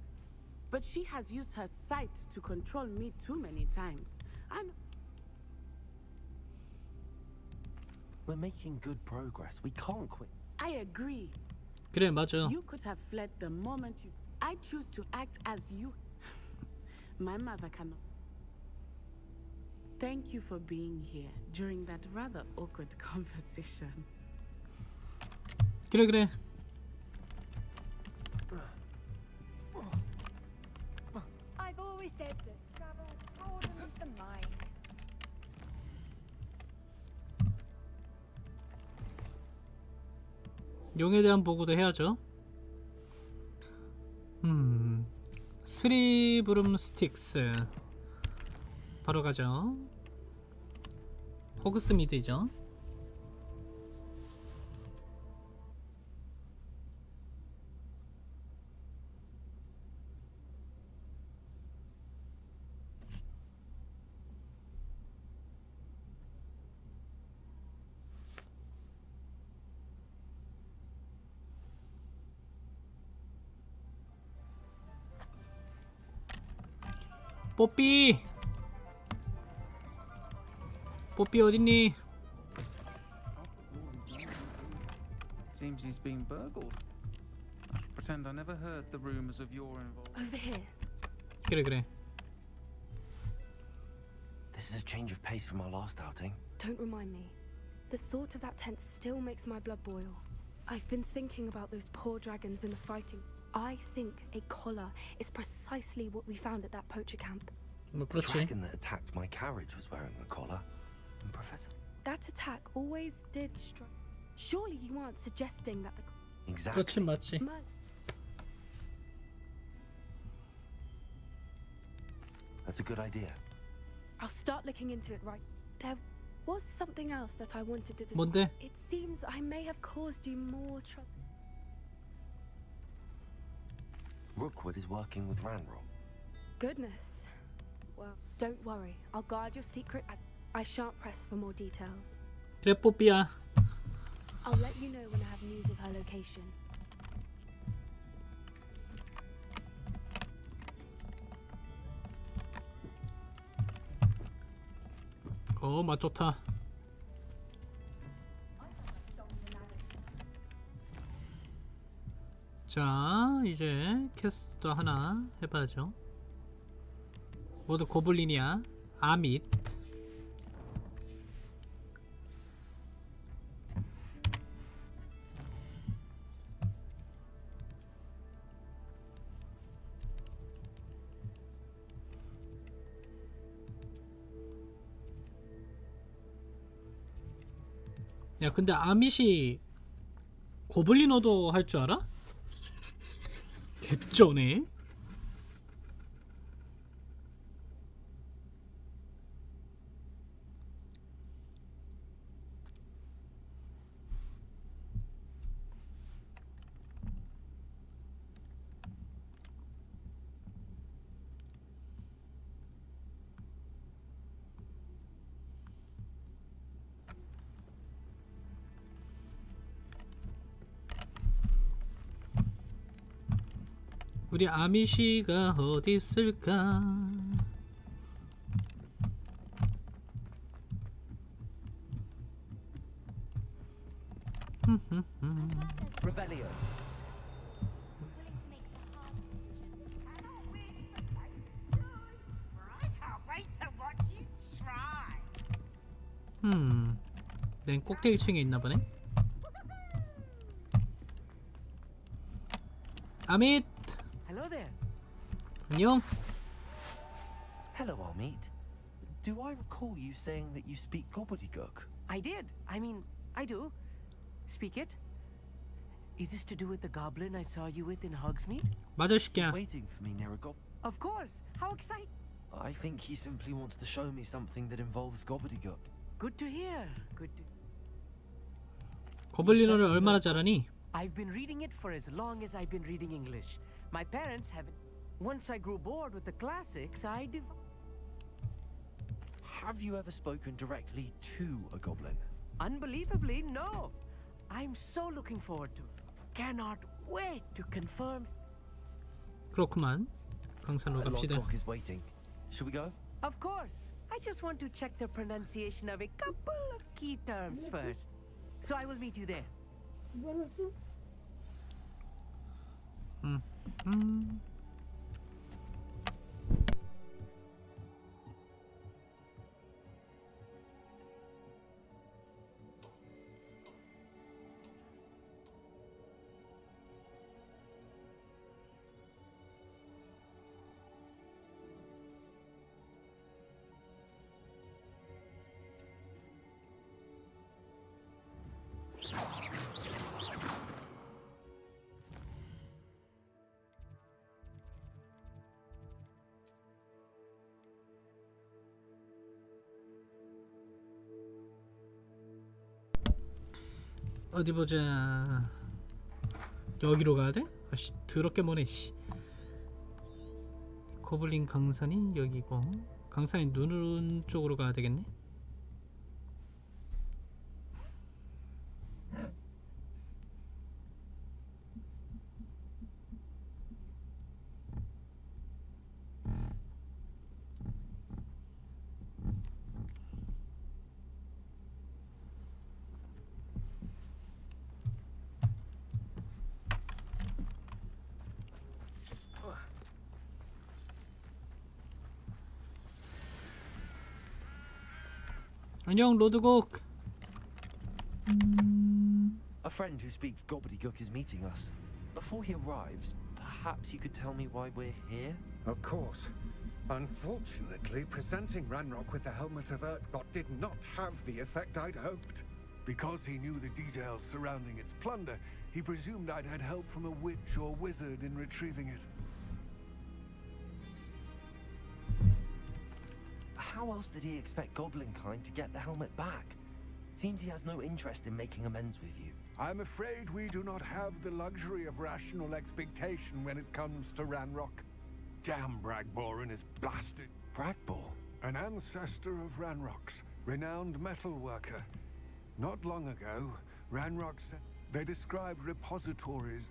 but she has used her sight to control me too many times. We're making good progress. We can't quit. I agree. 그래, 맞아. You could have fled the moment you. I choose to act as you. My mother cannot. Thank you for being here during that rather awkward conversation. 그래. I've always said that travel broadens the mind. 용에 대한 보고도 해야죠. 스리브룸 스틱스 바로 가죠. 호그스미드죠. 뽀삐 어딨니? Seems he's been burgled. I should pretend I never heard the rumors of your involvement. Over here. 그래. This is a change of pace from our last outing. Don't remind me. The thought of that tent still makes my blood boil. I've been thinking about those poor dragons and the fighting. I think a collar is precisely what we found at that poacher camp. 뭐 The 그렇지. dragon that attacked my carriage was wearing a collar. And Professor. That attack always did strike. Surely you aren't suggesting that the Exactly. 그렇지 맞지. That's a good idea. I'll start looking into it right. There was something else that I wanted to discuss. 뭔데? It seems I may have caused you more trouble. Rookwood is working with Ranrock. Goodness. Well, don't worry. I'll guard your secret as I shan't press for more details. 그래 뽀삐야. I'll let you know when I have news of her location. 맛 좋다. 자, 이제 퀘스트 하나 해봐야죠. 모두 고블린이야. 아밋. 야, 근데 아밋이 고블린어도 할 줄 알아? 개쩌네. 우리 아미씨가 어디 있을까? Revelio. 맨 꼭대기층에 있나 보네. 아밋. Hello there. 안녕. Hello, Amit. Do I recall you saying that you speak gobbledygook? I did. I mean, I do. Speak it. Is this to do with the goblin I saw you with in Hogsmeade? 맞아, He's 새끼야. waiting for me near a gob. Of course. How exciting. I think he simply wants to show me something that involves gobbledygook. Good to hear. Good to... 거블린어를 얼마나 잘하니? I've been reading it for as long as I've been reading English. My parents haven't. Once I grew bored with the classics, Have you ever spoken directly to a goblin? Unbelievably, no. I'm so looking forward to it. Cannot wait to confirm. 그렇구만. 강산로 갑시다. Lodgok is waiting. Should we go? Of course. I just want to check the pronunciation of a couple of key terms first. So I will meet you there. 어디 보자. 여기로 가야 돼? 아씨, 더럽게 머네. 씨. 고블린 강산이 여기고, 강산이 눈 쪽으로 가야 되겠네. 안녕, 로드곡. A friend who speaks gobbledygook is meeting us. Before he arrives, perhaps you could tell me why we're here? Of course. Unfortunately, presenting Ranrock with the helmet of Urtkot did not have the effect I'd hoped. Because he knew the details surrounding its plunder, he presumed I'd had help from a witch or wizard in retrieving it. How else did he expect Goblinkind to get the helmet back? Seems he has no interest in making amends with you. I'm afraid we do not have the luxury of rational expectation when it comes to Ranrock. Damn Bragbor and his blasted... Bragbor? An ancestor of Ranrock's, renowned metal worker. Not long ago, Ranrock said they described repositories...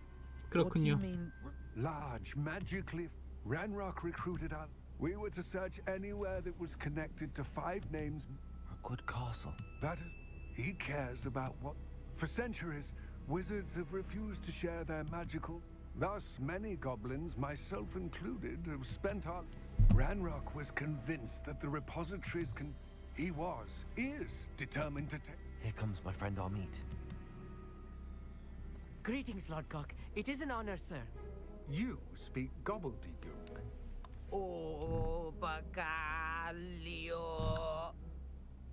What do you 그렇군요. mean? Large, magically... Ranrock recruited us. We were to search anywhere that was connected to 5 names. A good castle. That is, he cares about what... For centuries, wizards have refused to share their magical... Thus, many goblins, myself included, have spent our... Ranrock was convinced that the repositories can... He is determined to take... Here comes my friend Amit. Greetings, Lodgok. It is an honor, sir. You speak gobbledygook. Oh, Bacalio.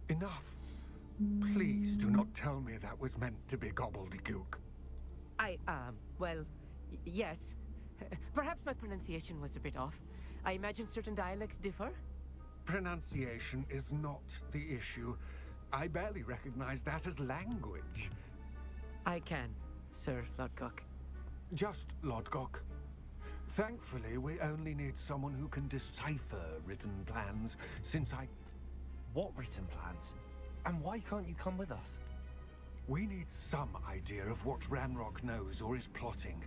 Enough. Please do not tell me that was meant to be gobbledygook. Well, yes. Perhaps my pronunciation was a bit off. I imagine certain dialects differ. Pronunciation is not the issue. I barely recognize that as language. I can, Sir Lodgok. Just Lodgok. Thankfully, we only need someone who can decipher written plans, since I... What written plans? And why can't you come with us? We need some idea of what Ranrock knows or is plotting.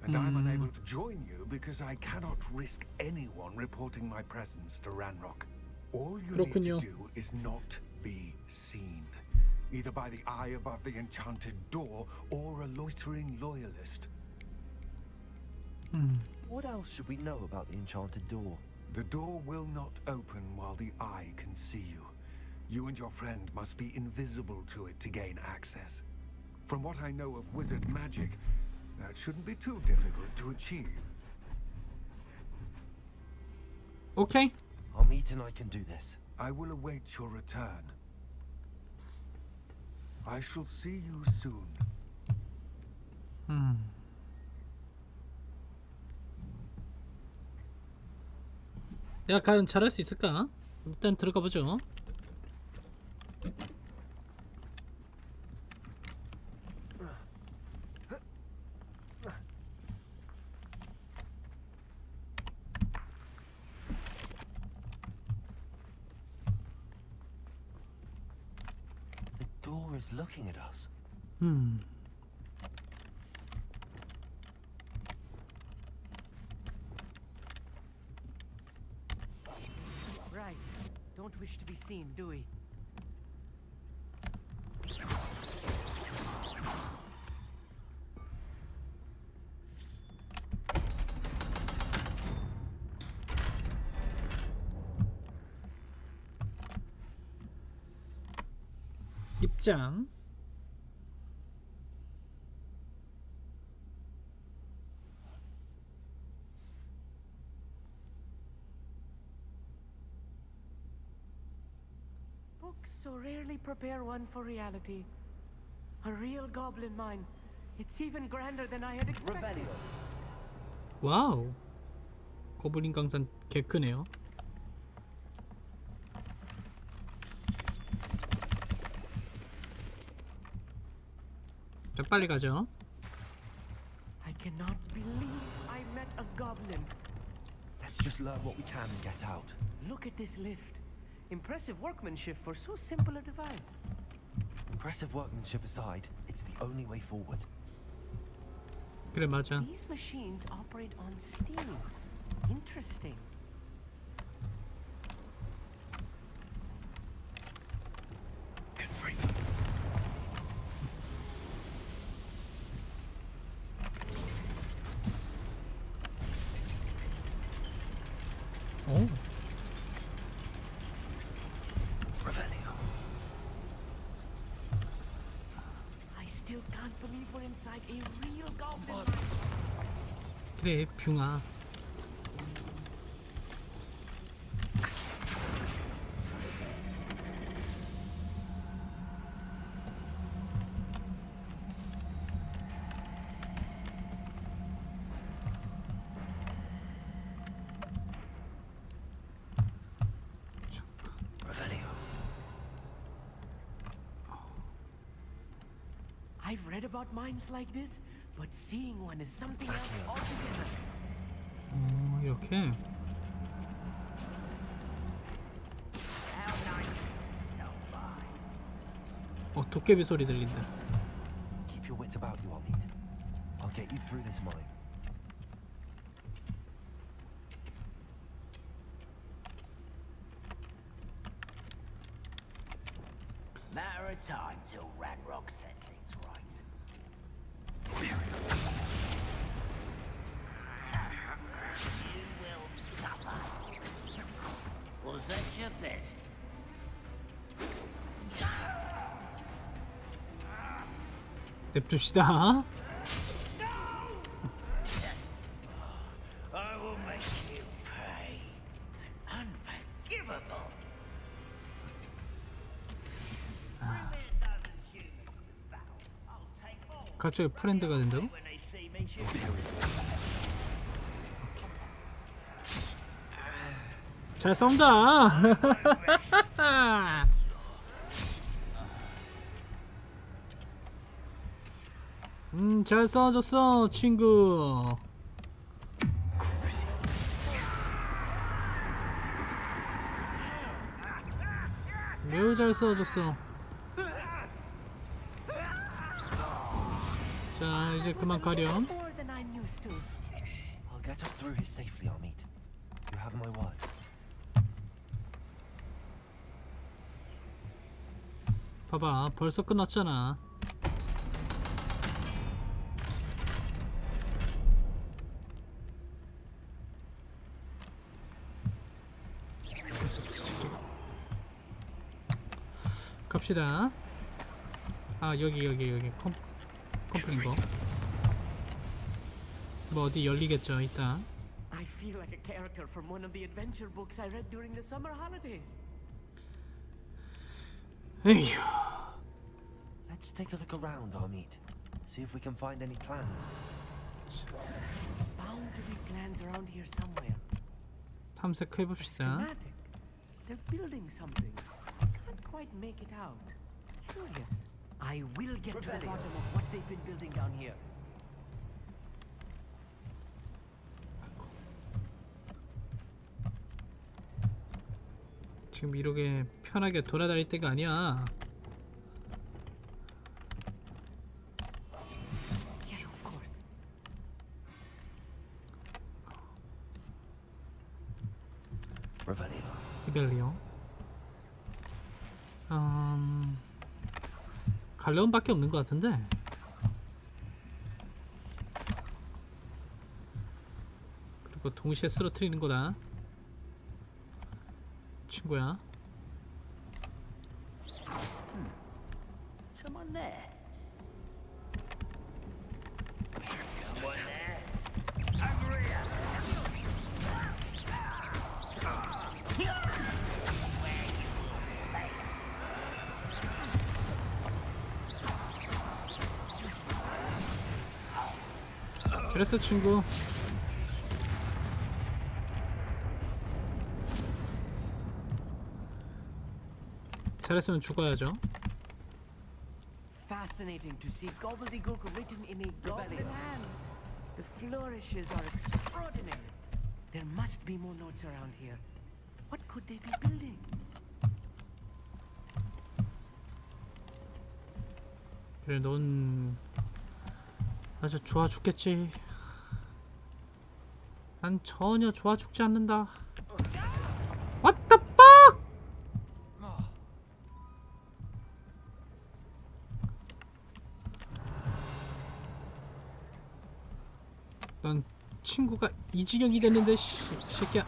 And I'm unable to join you because I cannot risk anyone reporting my presence to Ranrock. All you need 그렇군요. to do is not be seen, either by the eye above the enchanted door or a loitering loyalist. What else should we know about the enchanted door? The door will not open while the eye can see you. You and your friend must be invisible to it to gain access. From what I know of wizard magic, that shouldn't be too difficult to achieve. 오케이. Our meet and I can do this. I will await your return. I shall see you soon. 내가 과연 잘할 수 있을까? 일단 들어가 보죠. The door is looking at us. Right. Don't wish to be seen, do we? 입장. Books so rarely prepare one for reality. A real goblin mine. It's even grander than I had expected. 와우. 고블린 강산 개 크네요. 자, 빨리 가죠. I cannot believe I met a goblin. Let's just learn what we can and get out. Look at this lift. Impressive workmanship for so simple a device. Impressive workmanship aside, it's the only way forward. 그래, 맞아. These machines operate on steam. Interesting. Good freak. 오. I still can't believe we're inside a real goblin mine. 그래, 붕아. I've read about mines like this, but seeing one is something else altogether. 이렇게. 도깨비 소리 들린다. Keep your wits about you, Amit. I'll get you through this mine. Matter of time till Ranrock set things right. You will suffer. Was that your best? 냅둡시다. I will make you pay. Unforgivable. 갑자기 프렌드가 된다고? When they see me, 잘 쏜다. 잘 쏴줬어, 친구. 매우 잘 쏴줬어. 자, 이제 그만 가렴. More than I'm used to. I'll get us through here safely, Amit. You have my word. 봐봐, 벌써 끝났잖아. 갑시다. 아, 여기 컴플링거. 뭐 어디 열리겠죠, 이따. I I feel like a character from one of the adventure books I read during the summer holidays. 에휴. Let's take a look around, Amit. See if we can find any plans. There's bound to be plans around here somewhere. 탐색해 봅시다. Schematic. They're building something. I can't quite make it out. Curious. I will get to the bottom of what they've been building down here. 지금 이렇게 편하게 돌아다닐 때가 아니야. Yes, of course. Revelio. 히벨리오. 갈레온밖에 없는 것 같은데. 그리고 동시에 쓰러뜨리는 거다. 친구야. Someone there. Someone there. Over here. 잘했어 친구. 잘했으면 죽어야죠. Fascinating to see gobbledygook written in a goblin hand. The flourishes are extraordinary. There must be more notes around here. What could they be building? 그래, 넌 아주 좋아 죽겠지. 난 전혀 좋아 죽지 않는다. What the fuck? 난 친구가 이 지경이 됐는데 새끼야.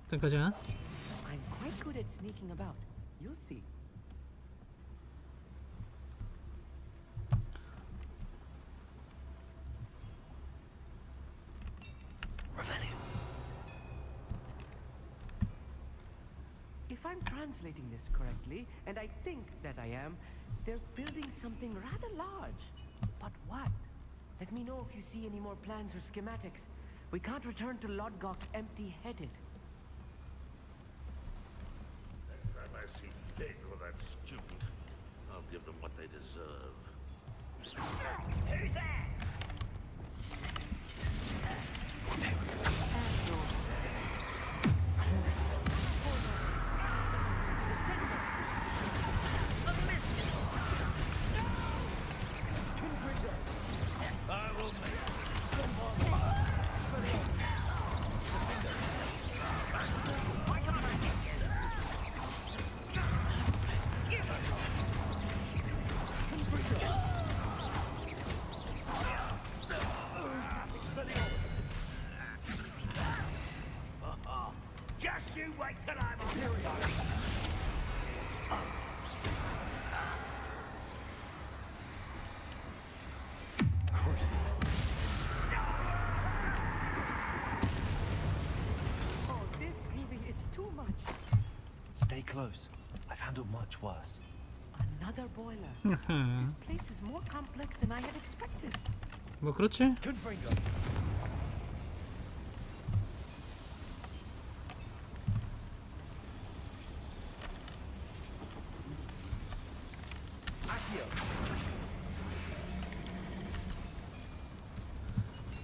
일단 가자. I'm quite good at sneaking about. You'll see. Revelio. If I'm translating this correctly, and I think that I am, they're building something rather large. But what? Let me know if you see any more plans or schematics. We can't return to Lodgok empty-headed. Next time I see Fig or that student, I'll give them what they deserve. Who's there? Just you wait till I'm Imperius. Oh, this really is too much. Stay close. I've handled much worse. Another boiler. This place is more complex than I had expected. 뭐 그렇지?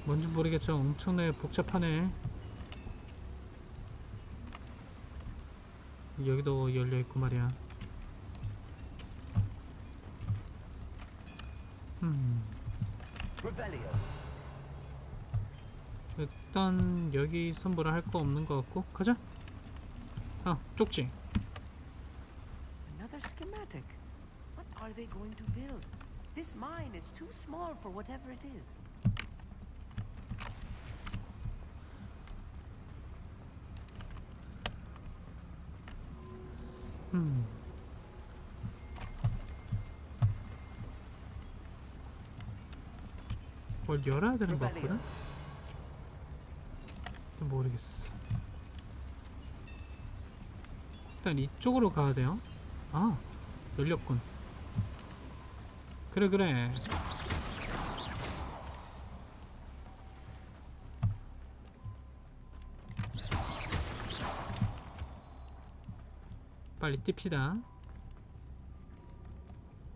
뭔지 모르겠죠. 엄청나게 복잡하네. 여기도 열려있고 말이야. 일단 여기서 뭐라 할 거 없는 거 같고 가자. 쪽지. Another schematic. What are they going to build? This mine is too small for whatever it is. 뭘 열어야 되는 거 같거든? 모르겠어. 일단 이쪽으로 가야 돼요. 아, 열렸군. 그래 그래. 빨리 뜁시다.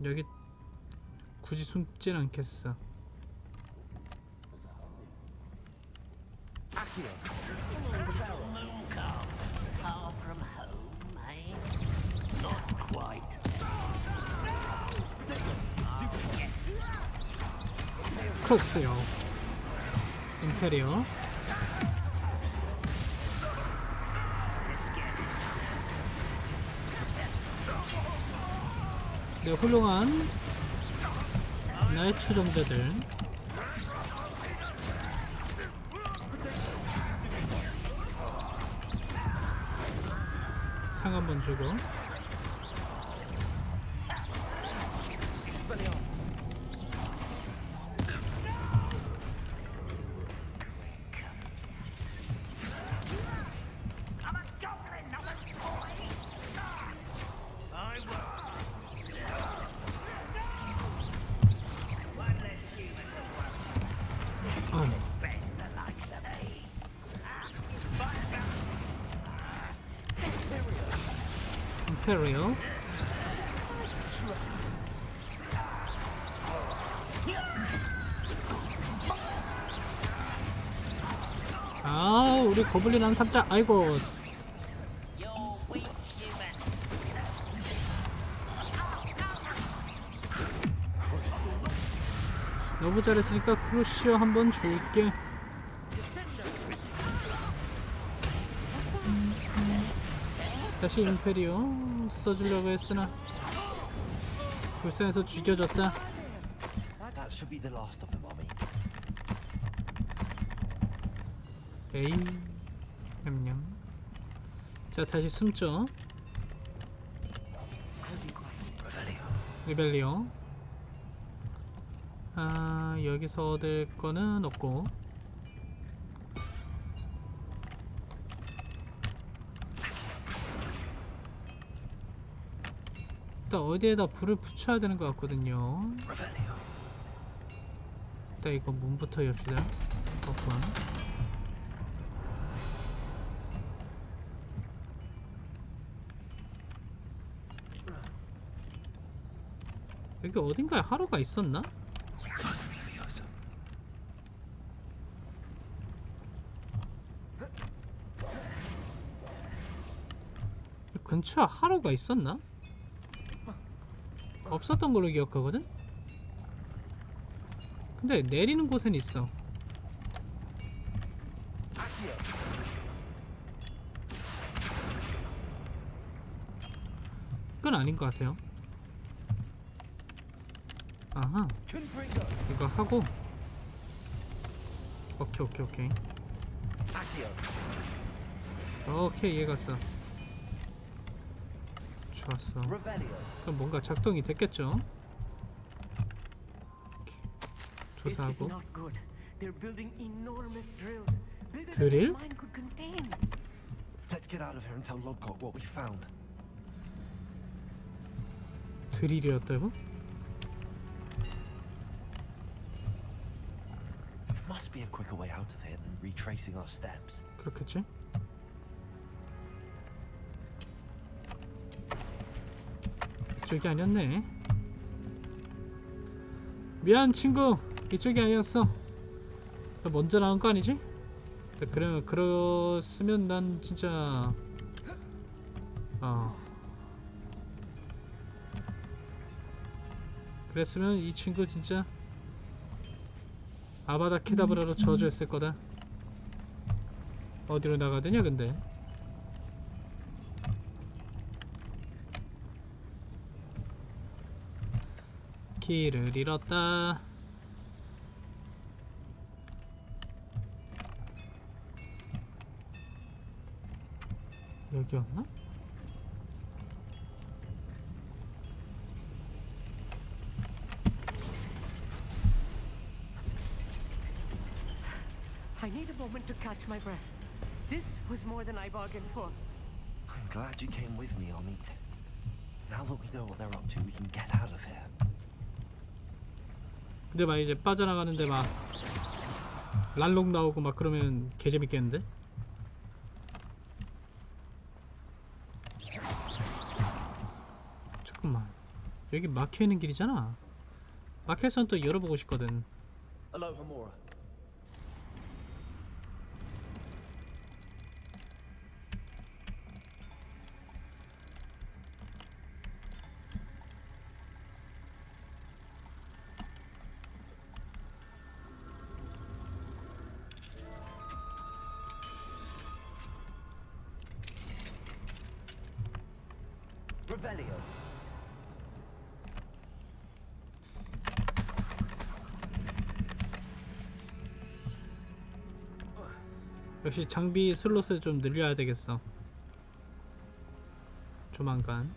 여기 굳이 숨진 않겠어. Far from home, eh? Not quite. 크로스요. 임페리오. 네, 훌륭한 나의 추종자들. 상 한번 주고. 임페리오. 아, 우리 고블린 한 삼자. 아이고. 너무 잘했으니까 크루시오 한번 줄게. 다시 임페리오 써주려고 했으나 불쌍해서 죽여줬다. That should be the last of them, mommy. 에이, 냠냠. 자, 다시 숨죠. 리벨리오. 아, 여기서 얻을 거는 없고. 일단 어디에다 불을 붙여야 되는 것 같거든요. 일단 이거 문부터 엽시다. 오픈. 여기 어딘가에 하루가 있었나? 근처에 하루가 있었나? 없었던 걸로 기억하거든? 근데 내리는 곳엔 있어. 이건 아닌 것 같아요. 아하, 이거 하고. 오케이 오케이 오케이. 오케이, 이해갔어. 좋았어. 그럼 뭔가 작동이 됐겠죠? 조사하고. 드릴? Let's get out of here and tell Lodgok what we found. 드릴이었다고? There must be a quicker way out of here than retracing our steps. 그렇겠지? 이쪽이 아니었네. 미안 친구, 이쪽이 아니었어. 너 먼저 나온 거 아니지? 그러면 그렇으면 난 진짜 그랬으면 이 친구 진짜 아바다 케다브라로 저주했을 거다. 어디로 나가더냐 근데? 길을 잃었다. 여기였나? I need a moment to catch my breath. This was more than I bargained for. I'm glad you came with me, Amit. Now that we know what they're up to, we can get out of here. 근데 막 이제 빠져나가는데 막 랄록 나오고 막 그러면 개재밌겠는데? 잠깐만, 여기 막혀있는 길이잖아. 막혀선 또 열어보고 싶거든. Hello, Hamura. Revelio. 역시 장비 슬롯을 좀 늘려야 되겠어. 조만간.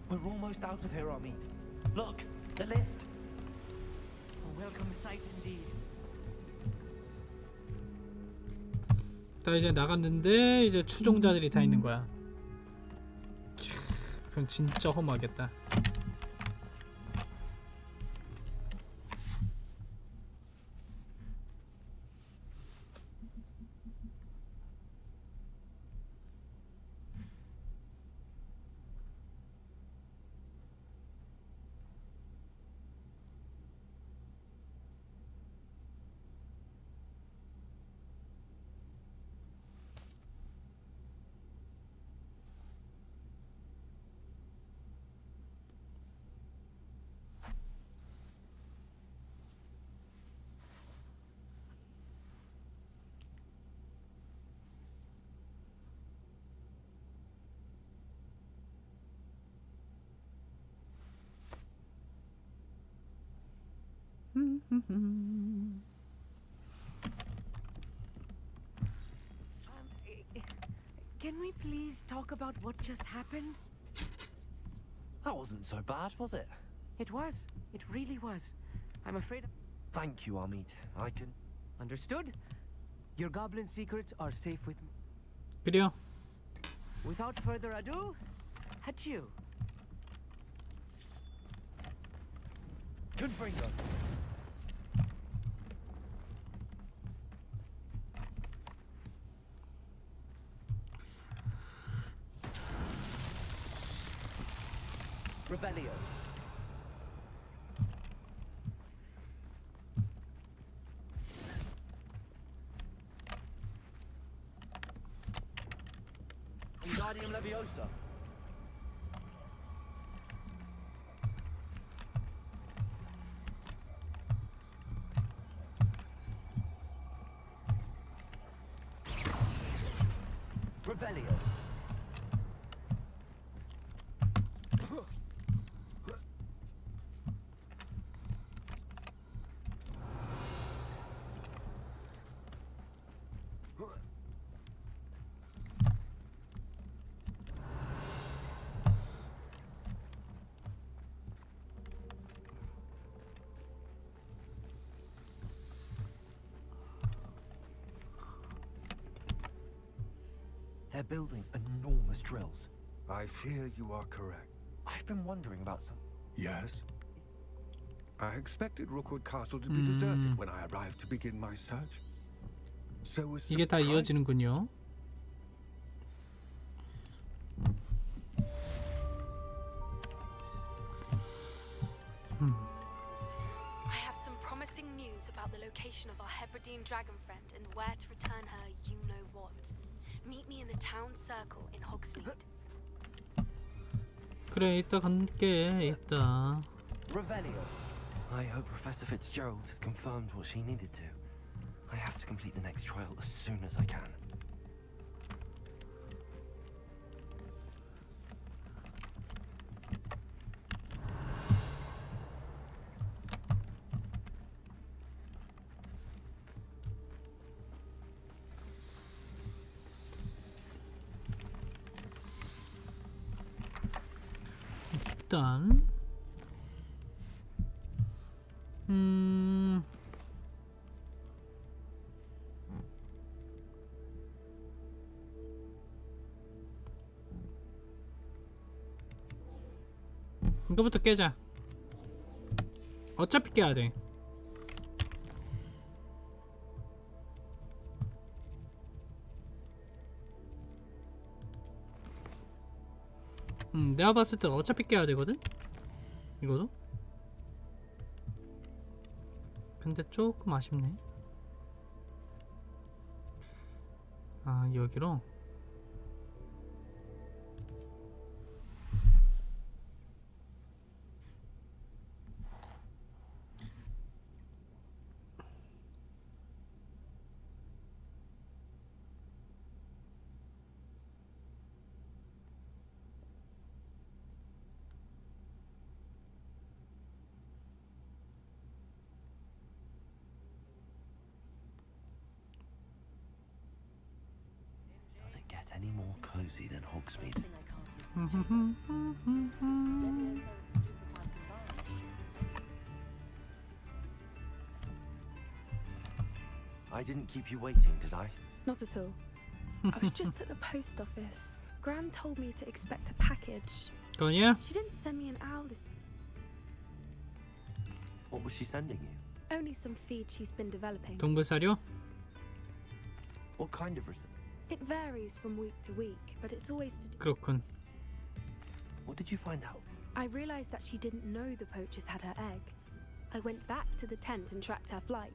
We're almost out of here, Amit. Look, the lift. A welcome sight indeed. 나 이제 나갔는데 이제 추종자들이 다 있는 거야. 그건 진짜 험하겠다. Can we please talk about what just happened? That wasn't so bad, was it? It was. It really was. I'm afraid... Thank you, Amit. I can... Understood? Your goblin secrets are safe with me. 그래요. Without further ado, adieu. Confringo. Revelio. Wingardium Leviosa. Revelio. They're building enormous drills. I fear you are correct. I've been wondering about some... Yes? I expected Rookwood Castle to be deserted when I arrived to begin my search. So was 이게 다 이어지는군요. I have some promising news about the location of our Hebridean dragon friend and where to return her you-know-what. Meet me in the town circle in Hogsmeade. 그래, 이따 갈게. 이따. Revelio. I hope Professor Fitzgerald has confirmed what she needed to. I have to complete the next trial as soon as I can. 일단 이거부터 깨자. 어차피 깨야 돼. 내가 봤을 때 어차피 깨야 되거든? 이거도? 근데 조금 아쉽네. 아, 여기로? Does it get any more cozy than Hogsmeade? I didn't keep you waiting, did I? Not at all. I was just at the post office. Gran told me to expect a package. 거냐? She didn't send me an owl. What was she sending you? Only some feed she's been developing. 동물 사료? What kind of receipt? It varies from week to week, but it's always to do. 그렇군. What did you find out? I realized that she didn't know the poachers had her egg. I went back to the tent and tracked her flight.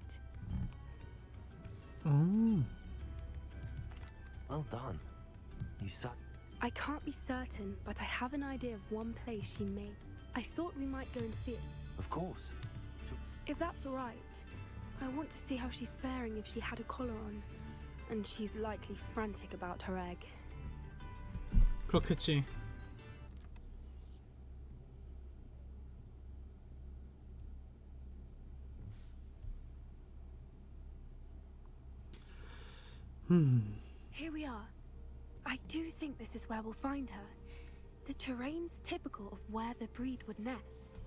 Well done. You suck. I can't be certain, but I have an idea of one place she may. I thought we might go and see it. Of course. If that's all right. I want to see how she's faring if she had a collar on. And she's likely frantic about her egg. 그렇겠지. Here we are. I do think this is where we'll find her. The terrain's typical of where the breed would nest.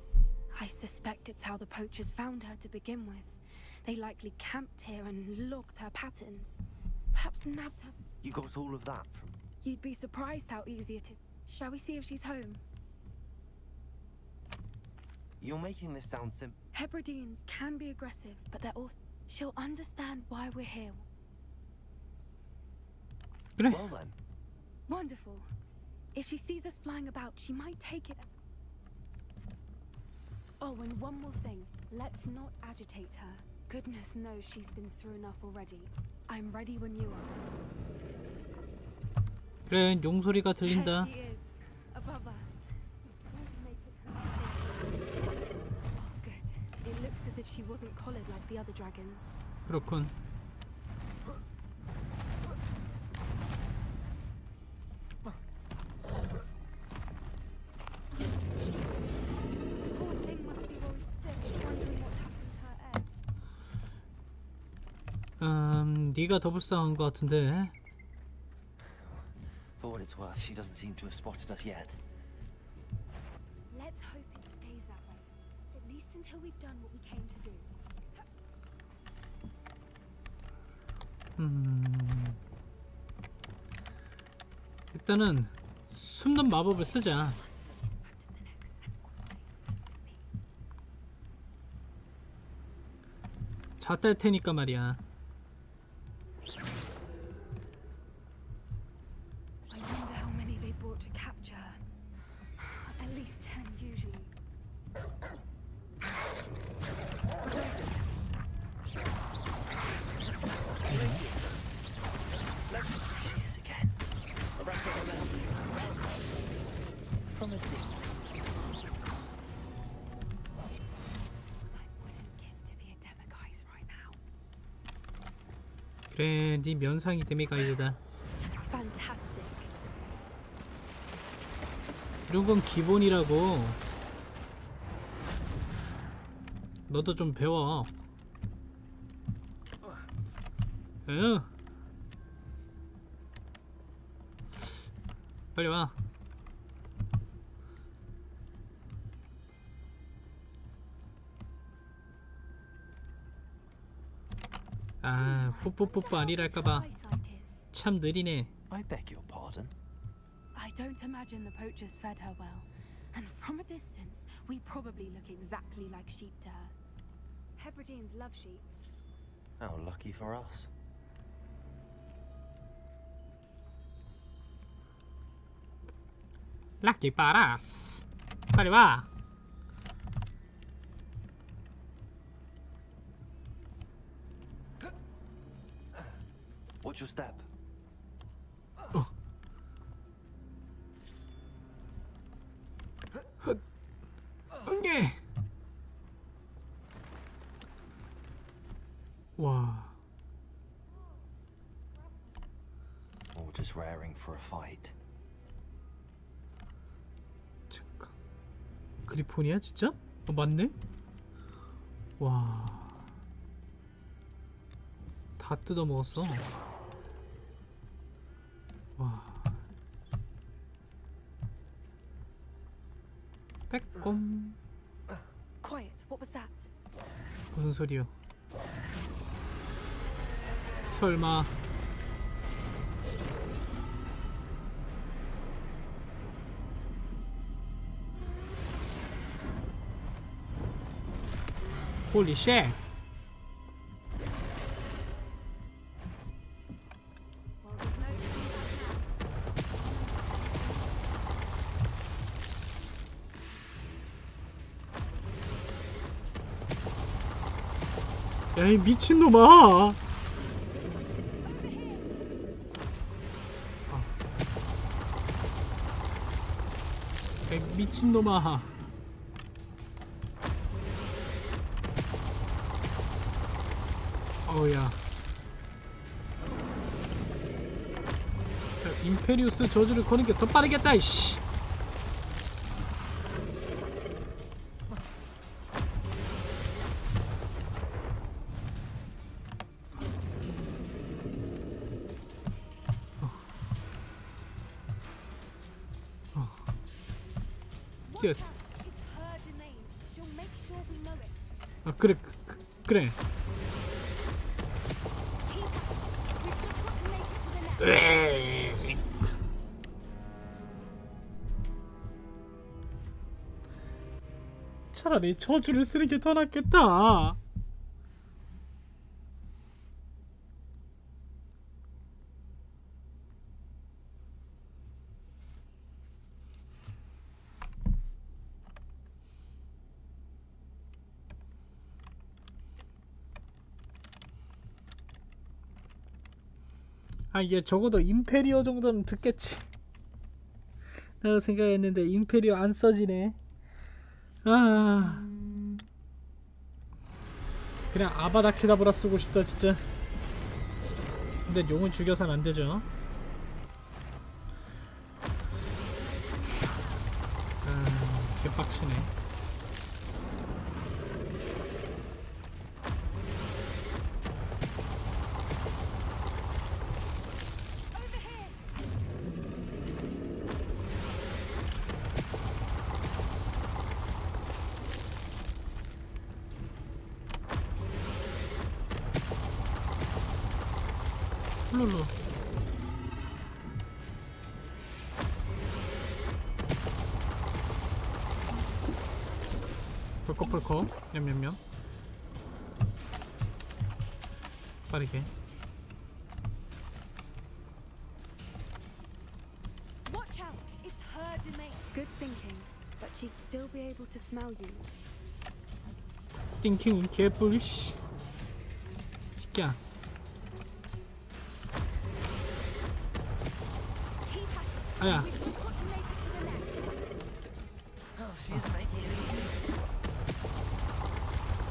I suspect it's how the poachers found her to begin with. They likely camped here and logged her patterns. Perhaps nabbed her. You got all of that from... You'd be surprised how easy it is. Shall we see if she's home? You're making this sound simple. Hebrideans can be aggressive, but they're also... She'll understand why we're here. 그래. Well then. Wonderful. If she sees us flying about, she might take it. Oh, and one more thing. Let's not agitate her. Goodness knows she's been through enough already. I'm ready when you are. 그래, 용소리가 들린다. There she is, above us. Good. It looks as if she wasn't collared like the other dragons. 그렇군. Poor thing must be worried sick, wondering what happened to her egg. 네가 더 불쌍한 것 같은데. For what it's worth, she doesn't seem to have spotted us yet. Let's hope it stays that way. At least until we've done what we came to do. 일단은 숨는 마법을 쓰자. 잣될 테니까 말이야. I wonder how many they brought to capture. At least 10 usually. She is again. From a distance. 그래, 네 면상이 데미가이드다. Fantastic. 이런 건 기본이라고. 너도 좀 배워. 응. 빨리 와. 아, 후뿌뿌뿌 아니랄까봐 참 느리네. I beg your pardon. I don't imagine the poachers fed her well. And from a distance, we probably look exactly like sheep to her. Hebrideans love sheep. How lucky for us. 락키 빠라스. 빨리 와. Watch your step. 응애. 와. Or just raring for a fight. 잠깐. 그리폰이야 진짜? 어 맞네. 와. 다 뜯어 먹었어. 와. 빼꼼. Quiet, what was that? 무슨 소리요? 설마. 홀리 쉣. 야이 미친놈아. 야이 미친놈아. 어우야. 야, 임페리우스 저주를 거는 게 더 빠르겠다 이씨. 뛰어. 아 그래 그래. 차라리 저주를 쓰는 게 더 낫겠다. 아 이게 적어도 임페리어 정도는 듣겠지 라고 생각했는데 임페리어 안 써지네. 아 그냥 아바다케다브라 쓰고 싶다 진짜. 근데 용은 죽여선 안 되죠. 아 개빡치네. 룰루. 펄컥펄컥 냠냠냠. 빠르게. Watch out! It's her domain. Good thinking, but she'd still be able to smell you. 띵킹 개뿔 씨. 새끼야. 아야.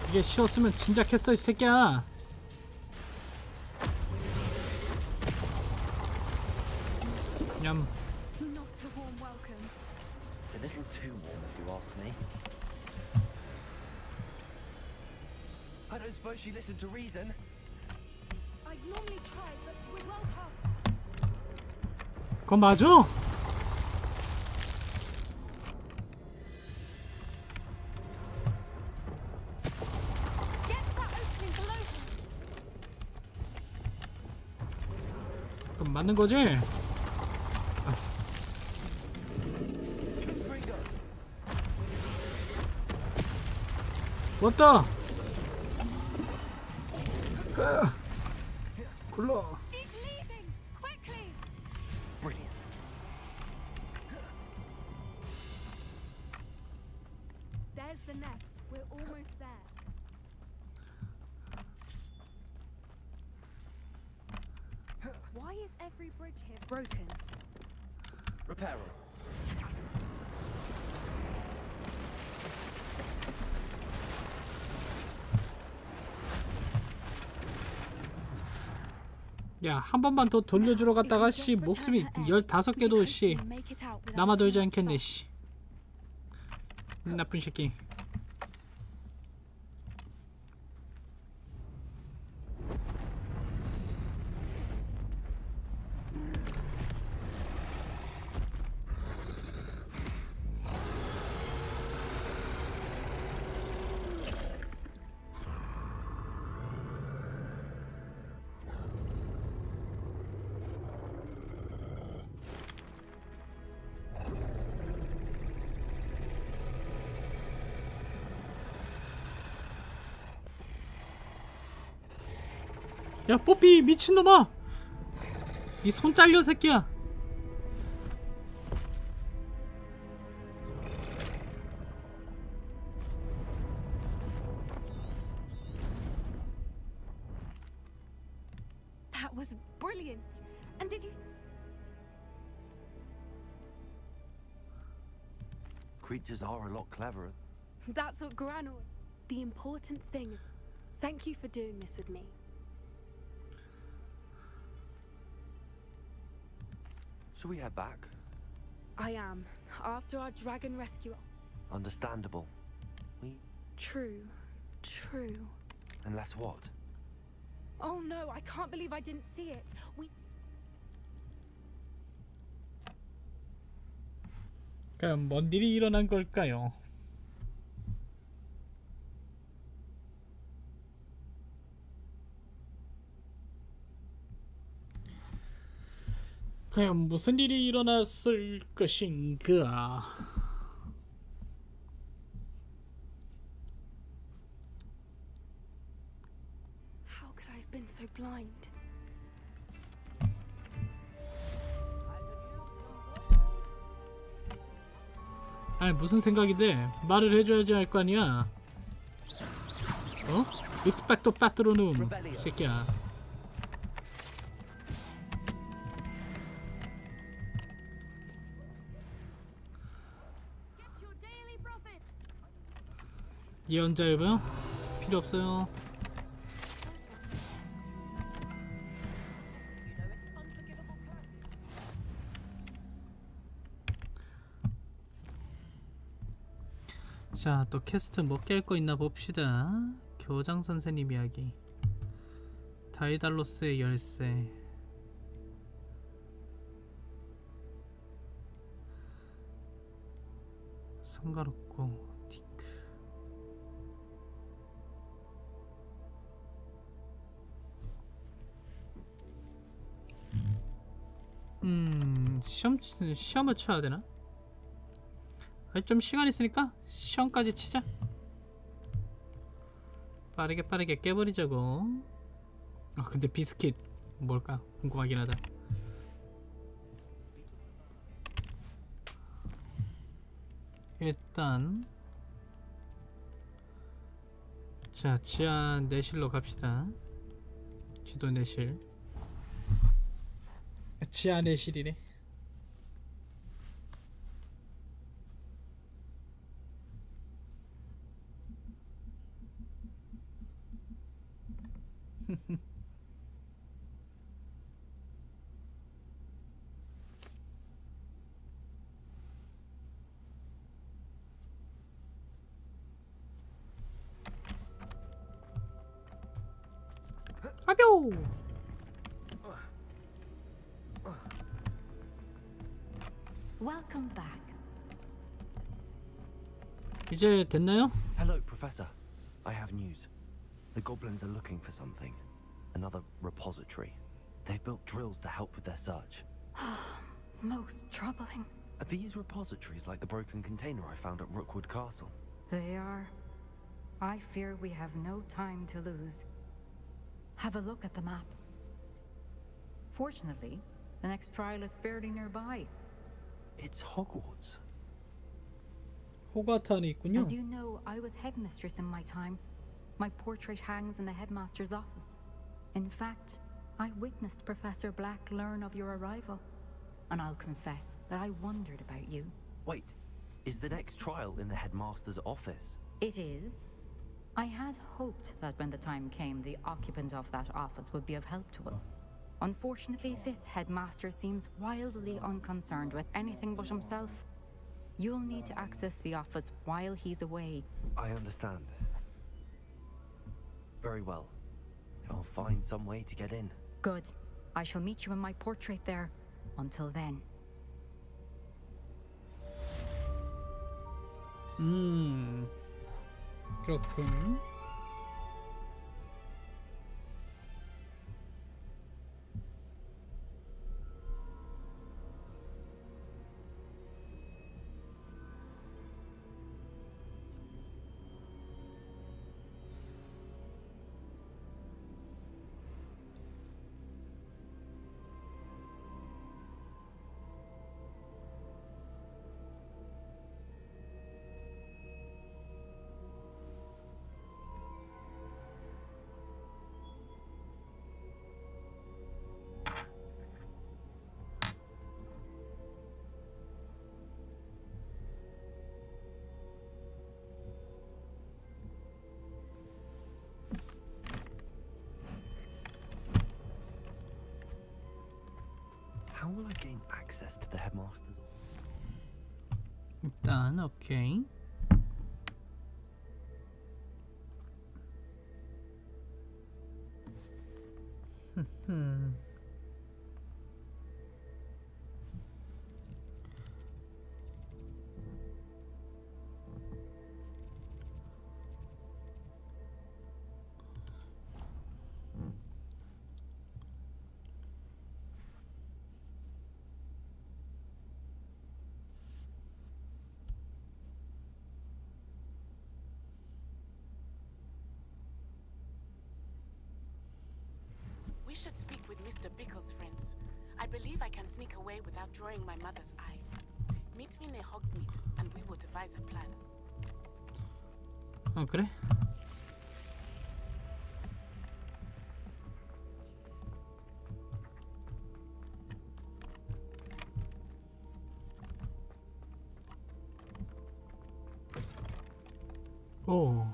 이게 쉬웠으면 진작 했어 이 새끼야. 냠. It's a little too warm if you ask me. I don't suppose she listened to reason. I'd normally try, but we're well past that. 그건 맞아? Get to that opening below him. 맞는 거지? 왔다. 굴러. She's leaving! Quickly! Brilliant. There's the nest. We're almost there. Why is every bridge here broken? Repair it. 야, 한 번만 더 돌려주러 갔다가 씨 목숨이 15개도 씨 남아돌지 않겠네 씨. 나쁜 새끼. 야, 뽀삐 미친놈아! 니 손 잘려 새끼야. That was brilliant. And did you... Creatures are a lot cleverer. That's what Gran... The important thing is... Thank you for doing this with me. Shall we head back? I am. After our dragon rescue... Understandable. True. True. Unless what? Oh no, I can't believe I didn't see it. 그럼 뭔 일이 일어난 걸까요? 과연 무슨 일이 일어났을 것인가? How could I have been so blind? 아니 무슨 생각인데 말을 해줘야지 할 거 아니야? 어? 익스펙토 파트로눔 새끼야. 예언자 여보요? 필요 없어요. 자, 또 퀘스트 뭐 깰 거 있나 봅시다. 교장 선생님 이야기. 다이달로스의 열쇠. 성가롭고 디크. 시험을 쳐야 되나? 아니, 좀 시간 있으니까 시험까지 치자. 빠르게 깨버리자고. 아 근데 비스킷 뭘까 궁금하긴 하다. 일단 자, 지하 내실로 갑시다. 지도 내실. 지하 내실이래. 아뇨. Welcome back. 이제 됐나요? Hello, Professor. I have news. The goblins are looking for something. Another repository. They've built drills to help with their search. Most troubling. Are these repositories like the broken container I found at Rookwood Castle? They are. I fear we have no time to lose. Have a look at the map. Fortunately, the next trial is fairly nearby. It's Hogwarts. 호그와트 안에 있군요. As you know, I was headmistress in my time. My portrait hangs in the headmaster's office. In fact, I witnessed Professor Black learn of your arrival. And I'll confess that I wondered about you. Wait, is the next trial in the headmaster's office? It is. I had hoped that when the time came, the occupant of that office would be of help to us. Unfortunately, this headmaster seems wildly unconcerned with anything but himself. You'll need to access the office while he's away. I understand. Very well. I'll find some way to get in. Good. I shall meet you in my portrait there. Until then. 그렇군. How will I gain access to the headmaster's office? 일단 오케이. We should speak with Mr. Bickle's friends. I believe I can sneak away without drawing my mother's eye. Meet me near Hogsmeade, and we will devise a plan. 그래? 오,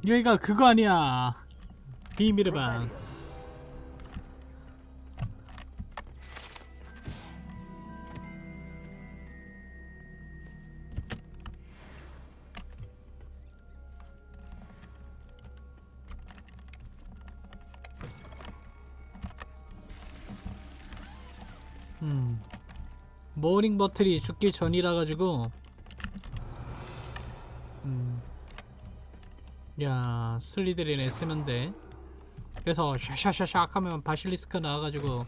여기가 그거 아니야? 비밀의 방. 모닝 버틀이 죽기 전이라 가지고 야, 슬리데린에 쓰면 돼. 그래서 샤샤샤샥 하면 바실리스크 나와가지고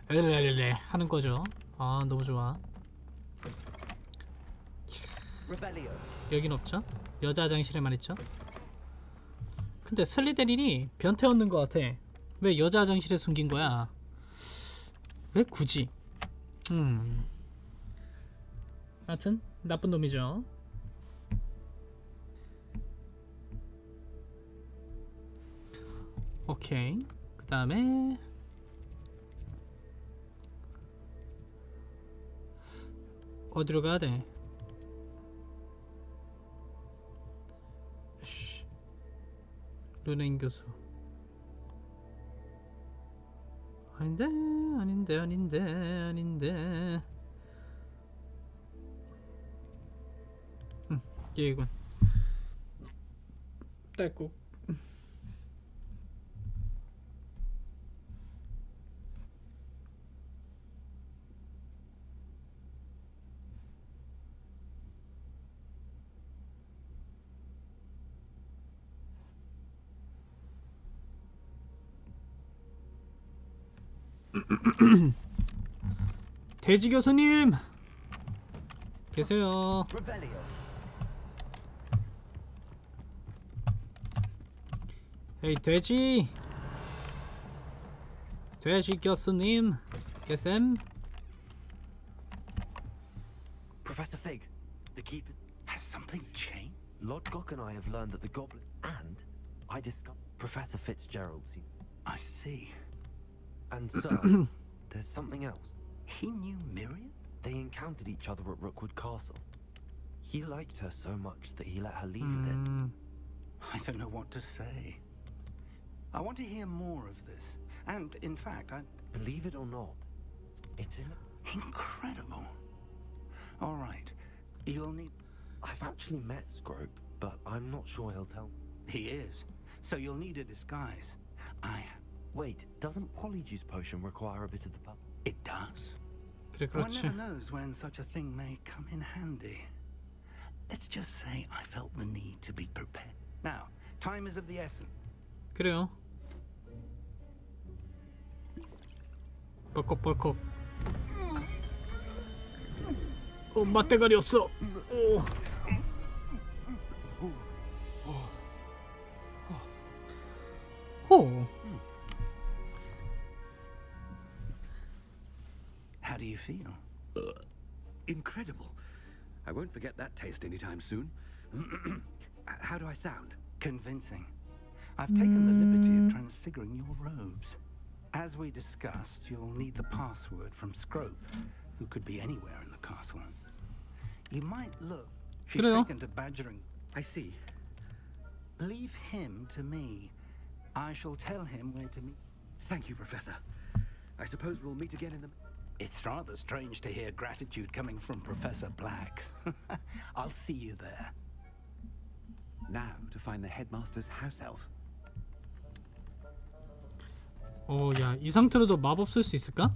엘레레레 하는 거죠. 아, 너무 좋아. 여긴 없죠? 여자 화장실에만 있죠? 근데 슬리데린이 변태 얻는 것 같아. 왜 여자 화장실에 숨긴 거야? 왜 굳이? 하여튼 나쁜 놈이죠. 오케이. 그 다음에 어디로 가야 돼? 르넨 교수. 아닌데, 아닌데, 아닌데, 아닌데. 얘군. 딸꾹. 돼지 교수님 계세요. 에이 돼지 교수님 계셈? Professor Fig, the keeper. Has something changed? Lodgok and I have learned that the goblin and I discovered Professor Fitzgerald. I see. And sir, there's something else. He knew Miriam? They encountered each other at Rookwood Castle. He liked her so much that he let her leave with it. I don't know what to say. I want to hear more of this. And, in fact, I... Believe it or not, it's in... Incredible. All right. You'll need... I've actually met Scrope, but I'm not sure he'll tell me. He is. So you'll need a disguise. Wait, doesn't Polyjuice Potion require a bit of the pub? It does. 그래, One 그렇지. never knows when such a thing may come in handy. Let's just say I felt the need to be prepared. Now, time is of the essence. 그래요. 벌컥벌컥. 맛대가리 없어. 호. How do you feel? Incredible. I won't forget that taste anytime soon. How do I sound? Convincing. I've taken the liberty of transfiguring your robes. As we discussed, you'll need the password from Scrope, who could be anywhere in the castle. You might look. She's 그래요. taken to badgering. I see. Leave him to me. I shall tell him where to meet. Thank you, Professor. I suppose we'll meet again in the... It's rather strange to hear gratitude coming from Professor Black. I'll see you there. Now to find the headmaster's house elf. 야, 이 상태로도 마법 쓸 수 있을까?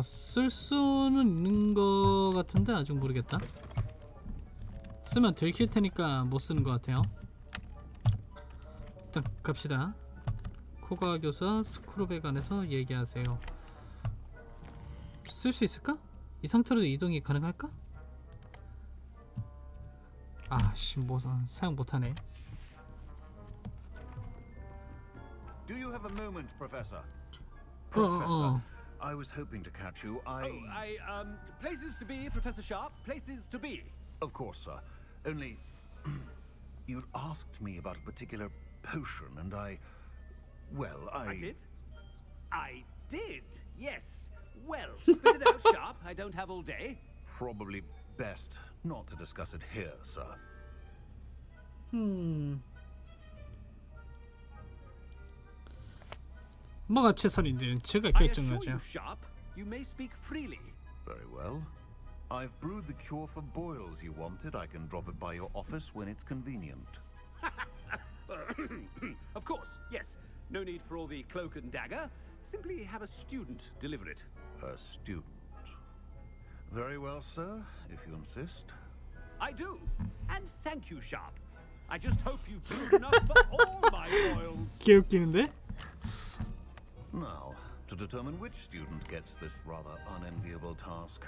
쓸 수는 있는 거 같은데 아직 모르겠다. 쓰면 들킬 테니까 못 쓰는 것 같아요. 일단 갑시다. 코가 교수와 스크롭에 관해서 얘기하세요. 쓸 수 있을까? 이 상태로도 이동이 가능할까? 아씨, 뭐 사용 못하네. Do you have a moment, Professor? Professor, I was hoping to catch you. Places to be, Professor Sharp. Places to be. Of course, sir. Only, you'd asked me about a particular potion, and I did? I did, yes. Well, spit it out, Sharp. I don't have all day. Probably best not to discuss it here, sir. 뭐가 최선인지는 제가 I assure 결정하죠. you, Sharp, you may speak freely. Very well. I've brewed the cure for boils you wanted. I can drop it by your office when it's convenient. Of course, yes. No need for all the cloak and dagger. Simply have a student deliver it. A student. Very well, sir, if you insist. I do. And thank you, Sharp. I just hope you've brewed enough for all my boils. 개웃기는데? Now, to determine which student gets this rather unenviable task.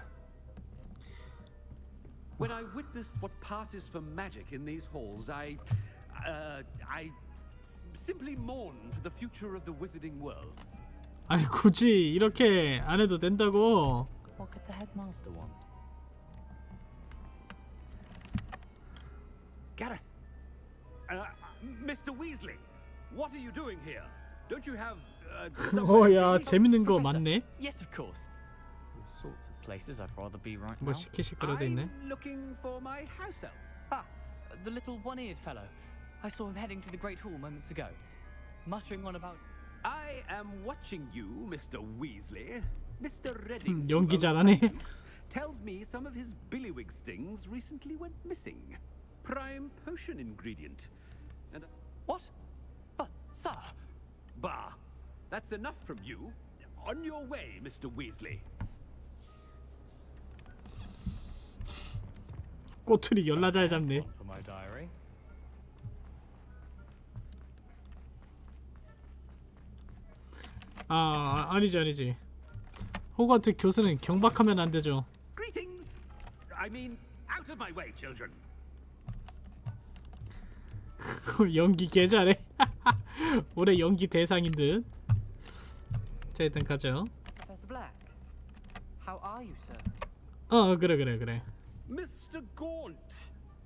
When I witness what passes for magic in these halls, I simply mourn for the future of the wizarding world. 아니 굳이 이렇게 안 해도 된다고. What could the headmaster want? Gareth, Mr. Weasley, what are you doing here? Don't you have 야, 재밌는 거 많네. Yes, of course. All sorts of places I'd rather be right 뭐 now. 시끌시끌하게 있네. I'm looking for my house elf. Ah, the little one-eared fellow. I saw him heading to the Great Hall moments ago, muttering on about... I am watching you, Mr. Weasley. Mr. Redding 연기 잘하네. tells me some of his billywig stings recently went missing. Prime potion ingredient. And what? But, sir. Bah. That's enough from you. On your way, Mr. Weasley. 꼬투리 열나 잘 잡네. For my diary. 아니지. 호그와트 교수는 경박하면 안 되죠. Greetings! I mean, out of my way, children. 연기 개 잘해. 올해 연기 대상인 듯. 자, 일단 가죠. Professor Black, how are you, sir? 그래. Mr. Gaunt,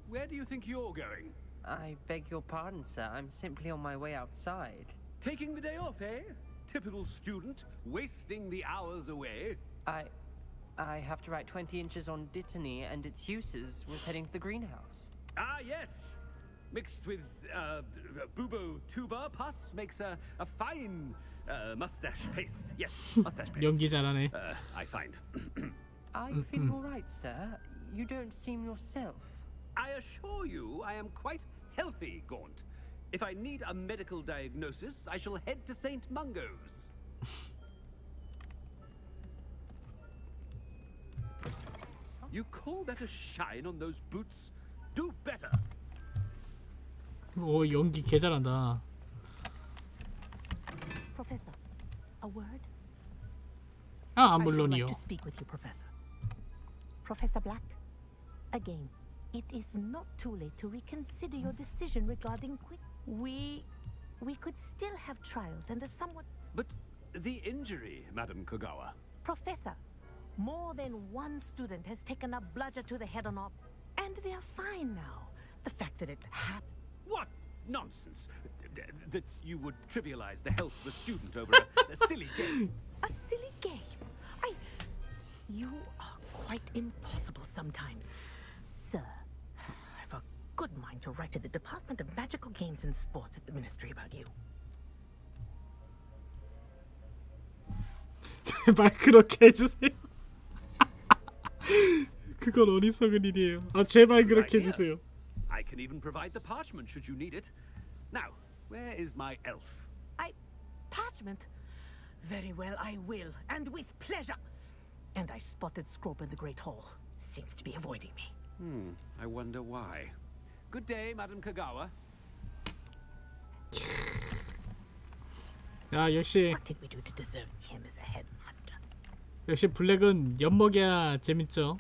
where do you think you're going? I beg your pardon, sir. I'm simply on my way outside. Taking the day off, eh? Typical student, wasting the hours away. I have to write 20 inches on Dittany and its uses. Was heading to the greenhouse. Ah, yes. Mixed with bubo tuber pus makes a fine mustache paste. Yes, mustache paste. 연기 잘하네. I find. Are you feeling all right, sir? You don't seem yourself. I assure you, I am quite healthy, Gaunt. If I need a medical diagnosis, I shall head to St. Mungo's. You call that a shine on those boots? Do better. 오, 연기 개 잘한다. Professor, a word? 물론이요. I would like to speak with you, Professor. Professor Black, again, it is not too late to reconsider your decision regarding Quick. We could still have trials and a somewhat... But the injury, Madam Kogawa. Professor, more than one student has taken a bludger to the head on op, and they are fine now. The fact that it happened... What nonsense! That you would trivialize the health of a student over a silly game. A silly game? You are quite impossible sometimes. Sir, I've a good mind to write to the Department of Magical Games and Sports at the Ministry about you. 제발 그렇게 해주세요. 그건 어리석은 일이에요. 제발 그렇게 해주세요. I can even provide the parchment should you need it. Now, where is my elf? Parchment? Very well, I will, and with pleasure. And I spotted Scrope in the Great Hall. Seems to be avoiding me. I wonder why. Good day, Madam Kogawa. 야, 역시 What did we do to deserve him as a headmaster? 역시 블랙은 엿먹여야 재밌죠.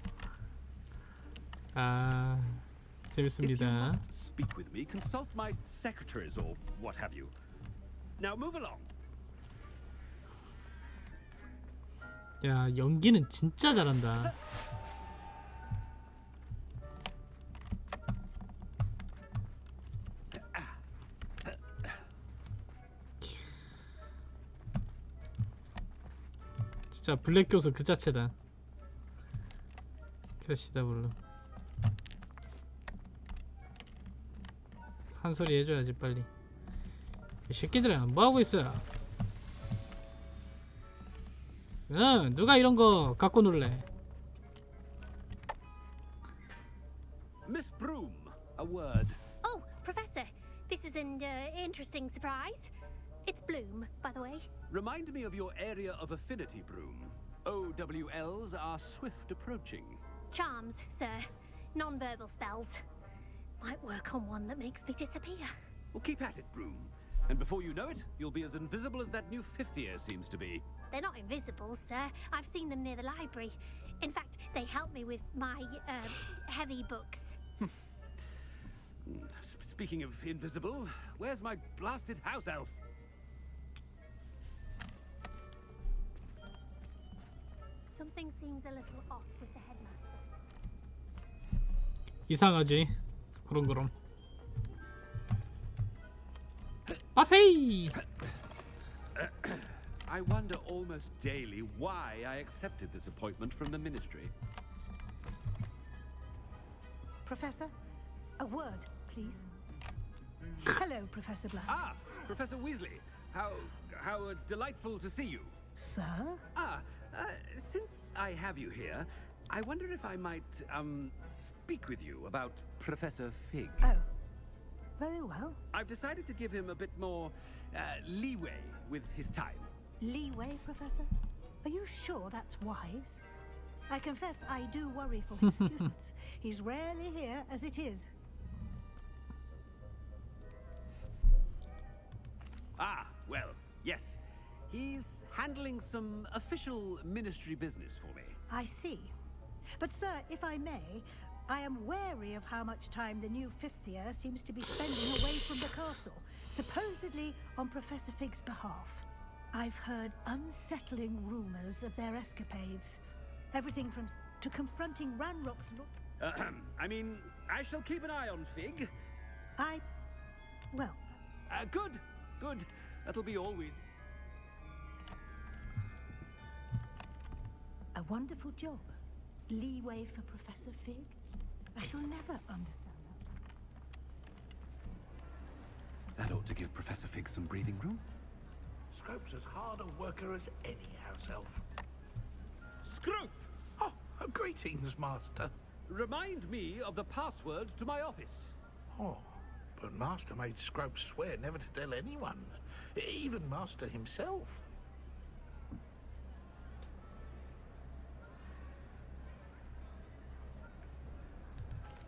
If you 재밌습니다. must speak with me, consult my secretaries or what have you. Now move along. 야, 연기는 진짜 잘한다. 진짜 블랙 교수 그 자체다. 그러시다 물론. 한 소리 해줘야지 빨리. 이 새끼들은 뭐 하고 있어? 누가 이런 거 갖고 놀래? Miss Broom, a word. Oh, Professor, this is an interesting surprise. It's Bloom, by the way. Remind me of your area of affinity, Broom. OWLs are swift approaching. Charms, sir. Non-verbal spells. Might work on one that makes me disappear. Well, keep at it, Broom. And before you know it, you'll be as invisible as that new fifth year seems to be. They're not invisible, sir. I've seen them near the library. In fact, they help me with my, heavy books. Speaking of invisible, where's my blasted house elf? Something seems a little off with the headmaster. 이상하지. 그럼. 빠세이. I wonder almost daily why I accepted this appointment from the ministry. Professor, a word, please. Hello, Professor Black. Ah, Professor Weasley. How delightful to see you. Sir? Since I have you here, I wonder if I might, speak with you about Professor Fig. Oh, very well. I've decided to give him a bit more, leeway with his time. Leeway, Professor? Are you sure that's wise? I confess I do worry for his students. He's rarely here as it is. Ah, well, yes. He's handling some official ministry business for me. I see. But sir, if I may, I am wary of how much time the new fifth year seems to be spending away from the castle, supposedly on Professor Fig's behalf. I've heard unsettling rumors of their escapades. Everything from to confronting Ranrock's I mean, I shall keep an eye on Fig. Well... Good, good. That'll be always... A wonderful job. Leeway for Professor Fig? I shall never understand That ought to give Professor Fig some breathing room. Scrope's as hard a worker as any house elf. Scrope! Oh, greetings, Master. Remind me of the password to my office. Oh, but Master made Scrope swear never to tell anyone, even Master himself.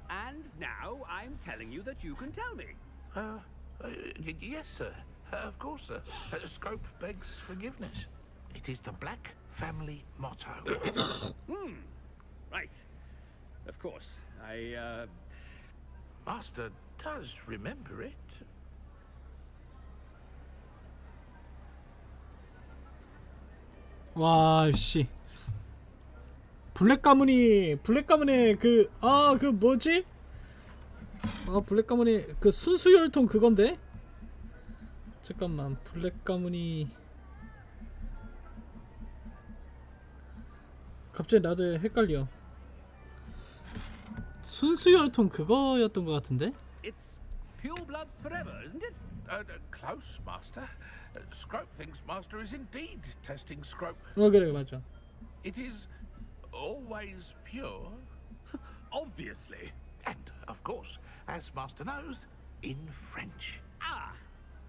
And now I'm telling you that you can tell me. Yes, sir. Of course, sir. Scrope begs forgiveness. It is the Black family motto. Right. Of course. Master does remember it. 와, 씨. 블랙 가문의 그 뭐지? 블랙 가문의 그 순수 혈통 그건데? 잠깐만, 블랙 가문이 갑자기 나도 헷갈려. 순수 혈통 그거였던 것 같은데? It's pure bloods forever, isn't it? Close, Master. Scrope thinks Master is indeed testing Scrope. 그래, 맞아. It is always pure. Obviously. And, of course, as Master knows, in French.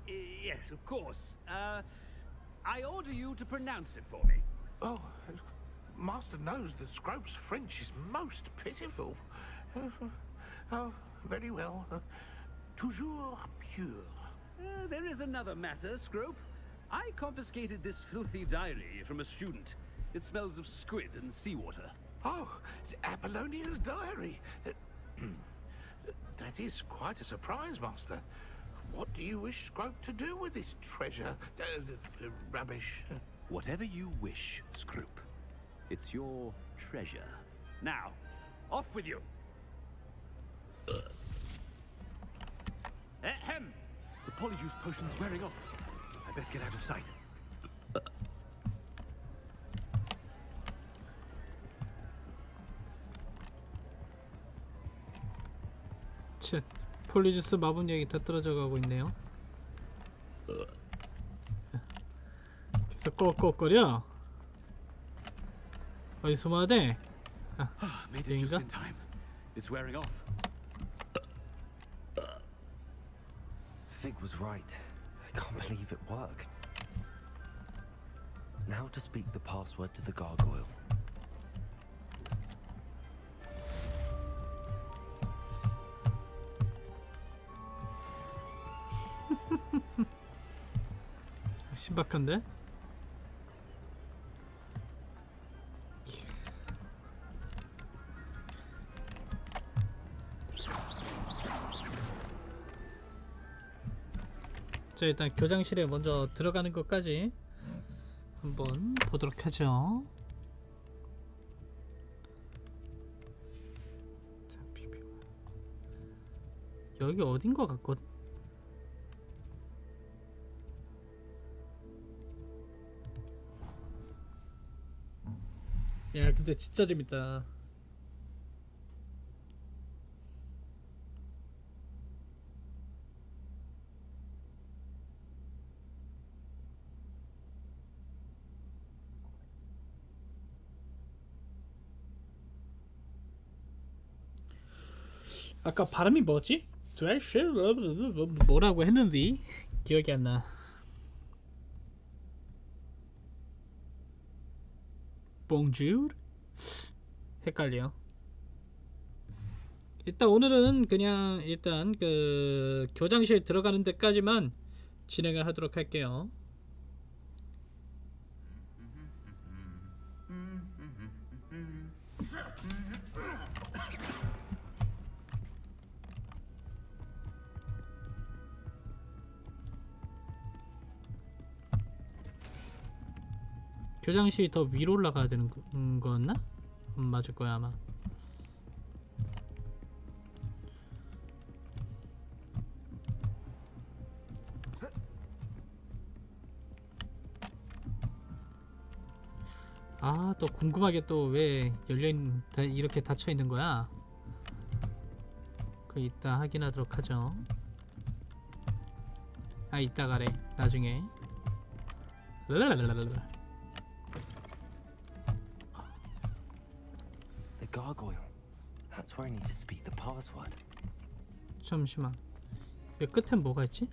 Yes, of course. I order you to pronounce it for me. Oh, Master knows that Scrope's French is most pitiful. Oh, very well. Toujours pure. There is another matter, Scrope. I confiscated this filthy diary from a student. It smells of squid and seawater. Oh, Apollonia's diary. That is quite a surprise, Master. What do you wish Scrope to do with this treasure? Rubbish. Whatever you wish, Scrope. It's your treasure. Now, off with you. Ahem! The polyjuice potion's wearing off. I best get out of sight. 쳇, 폴리주스 마법력이 더 떨어져 가고 있네요. 계속 꺽꺽거려. 어디서 모아야 돼? Made it just in time. It's wearing off. Fig was right. I can't believe it worked. Now to speak the password to the gargoyle. 신박한데? 자, 일단 교장실에 먼저 들어가는 것까지 한번 보도록 하죠. 여기 어딘 것 같거든? 야, 근데 진짜 재밌다. 아까 발음이 뭐지? 뭐라고 했는데 기억이 안 나. 봉주르? 헷갈려. 일단 오늘은 그냥 일단 그 교장실 들어가는 데까지만 진행을 하도록 할게요. 교장실이 더 위로 올라가야 되는 거였나? 맞을 거야 아마. 아, 또 궁금하게 또 왜 열려있는 이렇게 닫혀 있는 거야? 그 이따 확인하도록 하죠. 아, 이따가래. 나중에. 랄랄랄랄랄. The gargoyle. That's where I need to speak the password. 잠시만. 여기 끝엔 뭐가 있지?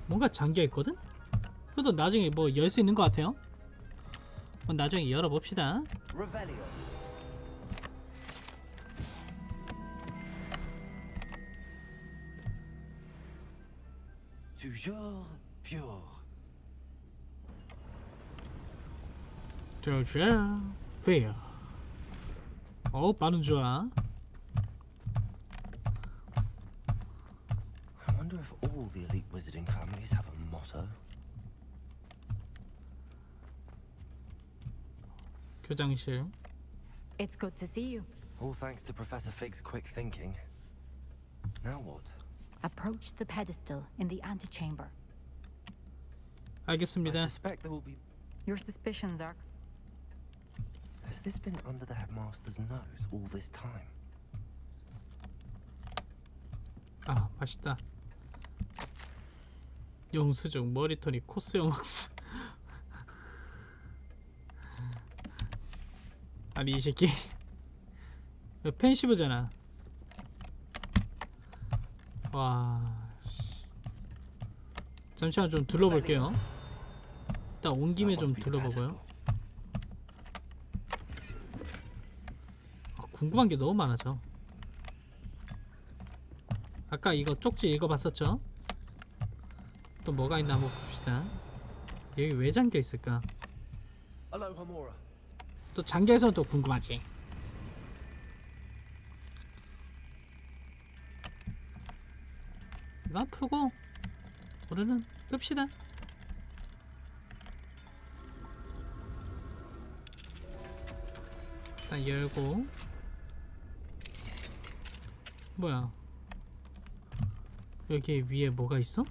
뭔가 잠겨 있거든? 그것도 나중에 뭐 열 수 있는 것 같아요. 나중에 열어봅시다. Revelio. Toujours pure. Toujours fair. 반응 좋아. I wonder if all the elite wizarding families have a motto. 교장실. It's good to see you. All thanks to Professor Fig's quick thinking. Now what? Approach the pedestal in the antechamber. 알겠습니다. I suspect there will be. Your suspicions are. Has this been under the headmaster's nose all this time? 아, 맛있다. 영수증, 머리토닉, 코스형 왁스. 아니 이 새끼 펜시브잖아. 와, 잠시만 좀 둘러볼게요. 일단 온 김에 좀 둘러보고요. 궁금한 게 너무 많아져. 아까 이거 쪽지 읽어봤었죠? 또 뭐가 있나 한번 봅시다. 여기 왜 잠겨 있을까? 또 잠겨있으면 또 궁금하지. 이거 풀고 오늘은 끕시다. 일단 열고. 뭐야, 여기 위에 뭐가 있어?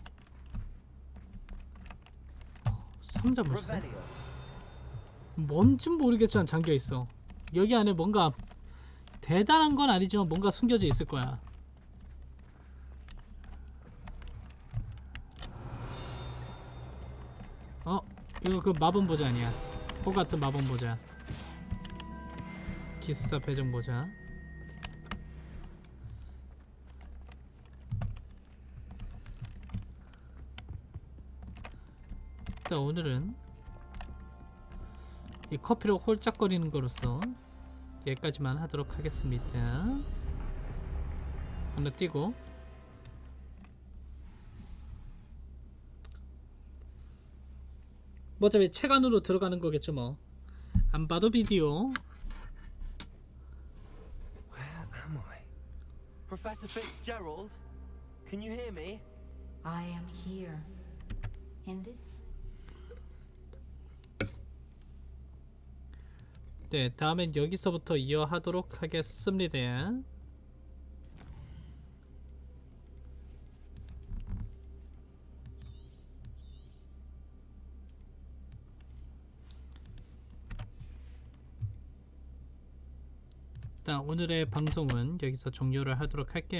상자 벌써? 뭔진 모르겠지만 잠겨있어. 여기 안에 뭔가 대단한 건 아니지만 뭔가 숨겨져 있을 거야. 이거 그 마법 모자 아니야. 호그와트 마법 모자. 기숙사 배정 모자. 일단 오늘은 이 커피로 홀짝거리는 거로서 여기까지만 하도록 하겠습니다. 하나 띄고. 뭐 어차피 책 안으로 들어가는 거겠죠 뭐. 안 봐도 비디오. Where am I? Professor Fitzgerald? Can you hear me? I am here. In this. 네, 다음엔 여기서부터 이어하도록 하겠습니다. 일단 오늘의 방송은 여기서 종료를 하도록 할게요.